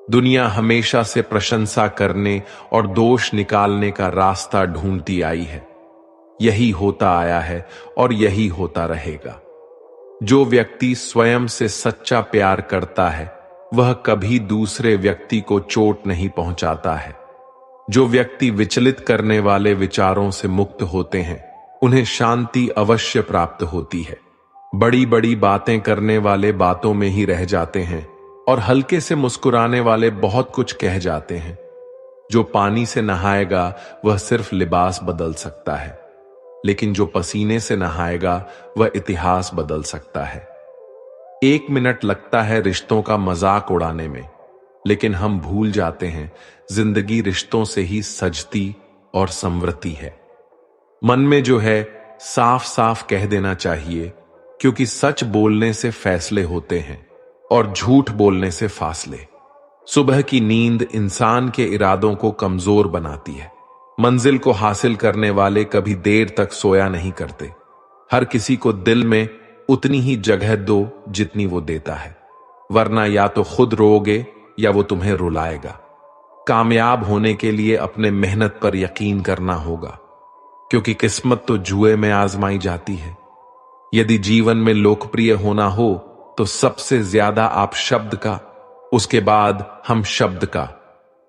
दुनिया हमेशा से प्रशंसा करने और दोष निकालने का रास्ता ढूंढती आई है। यही होता आया है और यही होता रहेगा। जो व्यक्ति स्वयं से सच्चा प्यार करता है वह कभी दूसरे व्यक्ति को चोट नहीं पहुंचाता है। जो व्यक्ति विचलित करने वाले विचारों से मुक्त होते हैं उन्हें शांति अवश्य प्राप्त होती है। बड़ी बड़ी बातें करने वाले बातों में ही रह जाते हैं और हल्के से मुस्कुराने वाले बहुत कुछ कह जाते हैं। जो पानी से नहाएगा वह सिर्फ लिबास बदल सकता है, लेकिन जो पसीने से नहाएगा वह इतिहास बदल सकता है। 1 मिनट लगता है रिश्तों का मजाक उड़ाने में, लेकिन हम भूल जाते हैं जिंदगी रिश्तों से ही सजती और संवरती है। मन में जो है साफ साफ कह देना चाहिए, क्योंकि सच बोलने से फैसले होते हैं और झूठ बोलने से फासले। सुबह की नींद इंसान के इरादों को कमजोर बनाती है। मंजिल को हासिल करने वाले कभी देर तक सोया नहीं करते। हर किसी को दिल में उतनी ही जगह दो जितनी वो देता है, वरना या तो खुद रोओगे या वो तुम्हें रुलाएगा। कामयाब होने के लिए अपने मेहनत पर यकीन करना होगा, क्योंकि किस्मत तो जुए में आजमाई जाती है। यदि जीवन में लोकप्रिय होना हो तो सबसे ज्यादा आप शब्द का, उसके बाद हम शब्द का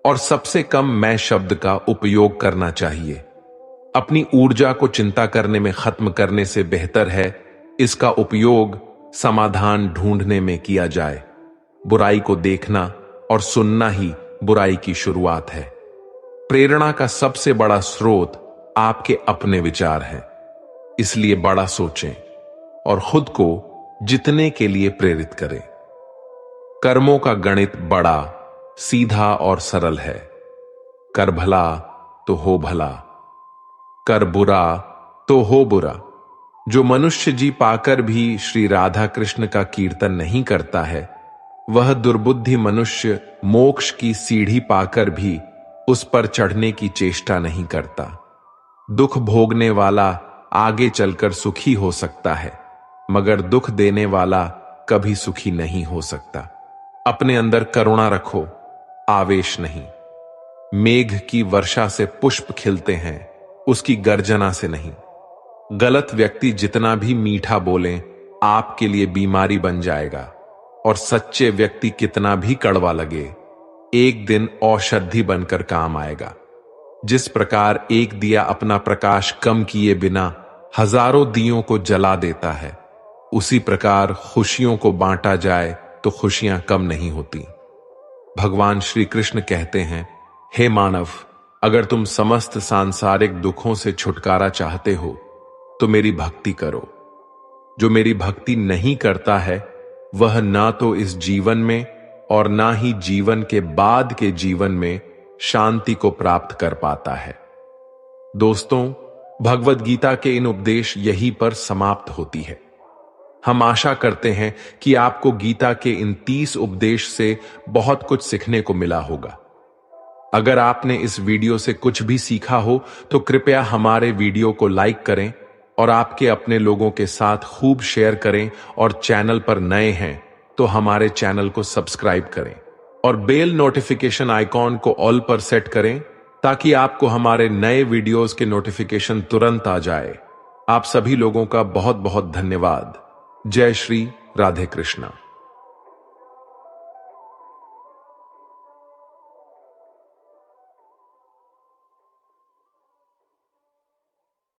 और सबसे कम मैं शब्द का उपयोग करना चाहिए। अपनी ऊर्जा को चिंता करने में खत्म करने से बेहतर है इसका उपयोग समाधान ढूंढने में किया जाए। बुराई को देखना और सुनना ही बुराई की शुरुआत है। प्रेरणा का सबसे बड़ा स्रोत आपके अपने विचार हैं, इसलिए बड़ा सोचें और खुद को जितने के लिए प्रेरित करें। कर्मों का गणित बड़ा सीधा और सरल है। कर भला तो हो भला, कर बुरा तो हो बुरा। जो मनुष्य जी पाकर भी श्री राधा कृष्ण का कीर्तन नहीं करता है, वह दुर्बुद्धि मनुष्य मोक्ष की सीढ़ी पाकर भी उस पर चढ़ने की चेष्टा नहीं करता। दुख भोगने वाला आगे चलकर सुखी हो सकता है, मगर दुख देने वाला कभी सुखी नहीं हो सकता। अपने अंदर करुणा रखो, आवेश नहीं। मेघ की वर्षा से पुष्प खिलते हैं, उसकी गर्जना से नहीं। गलत व्यक्ति जितना भी मीठा बोले आपके लिए बीमारी बन जाएगा, और सच्चे व्यक्ति कितना भी कड़वा लगे एक दिन औषधि बनकर काम आएगा। जिस प्रकार एक दिया अपना प्रकाश कम किए बिना हजारों दियों को जला देता है, उसी प्रकार खुशियों को बांटा जाए तो खुशियां कम नहीं होती। भगवान श्री कृष्ण कहते हैं, हे मानव, अगर तुम समस्त सांसारिक दुखों से छुटकारा चाहते हो तो मेरी भक्ति करो। जो मेरी भक्ति नहीं करता है वह ना तो इस जीवन में और ना ही जीवन के बाद के जीवन में शांति को प्राप्त कर पाता है। दोस्तों, भगवद गीता के इन उपदेश यहीं पर समाप्त होती है। हम आशा करते हैं कि आपको गीता के इन 30 उपदेश से बहुत कुछ सीखने को मिला होगा। अगर आपने इस वीडियो से कुछ भी सीखा हो तो कृपया हमारे वीडियो को लाइक करें और आपके अपने लोगों के साथ खूब शेयर करें, और चैनल पर नए हैं तो हमारे चैनल को सब्सक्राइब करें और बेल नोटिफिकेशन आइकॉन को ऑल पर सेट करें, ताकि आपको हमारे नए वीडियोस के नोटिफिकेशन तुरंत आ जाए। आप सभी लोगों का बहुत बहुत धन्यवाद। जय श्री राधे कृष्णा।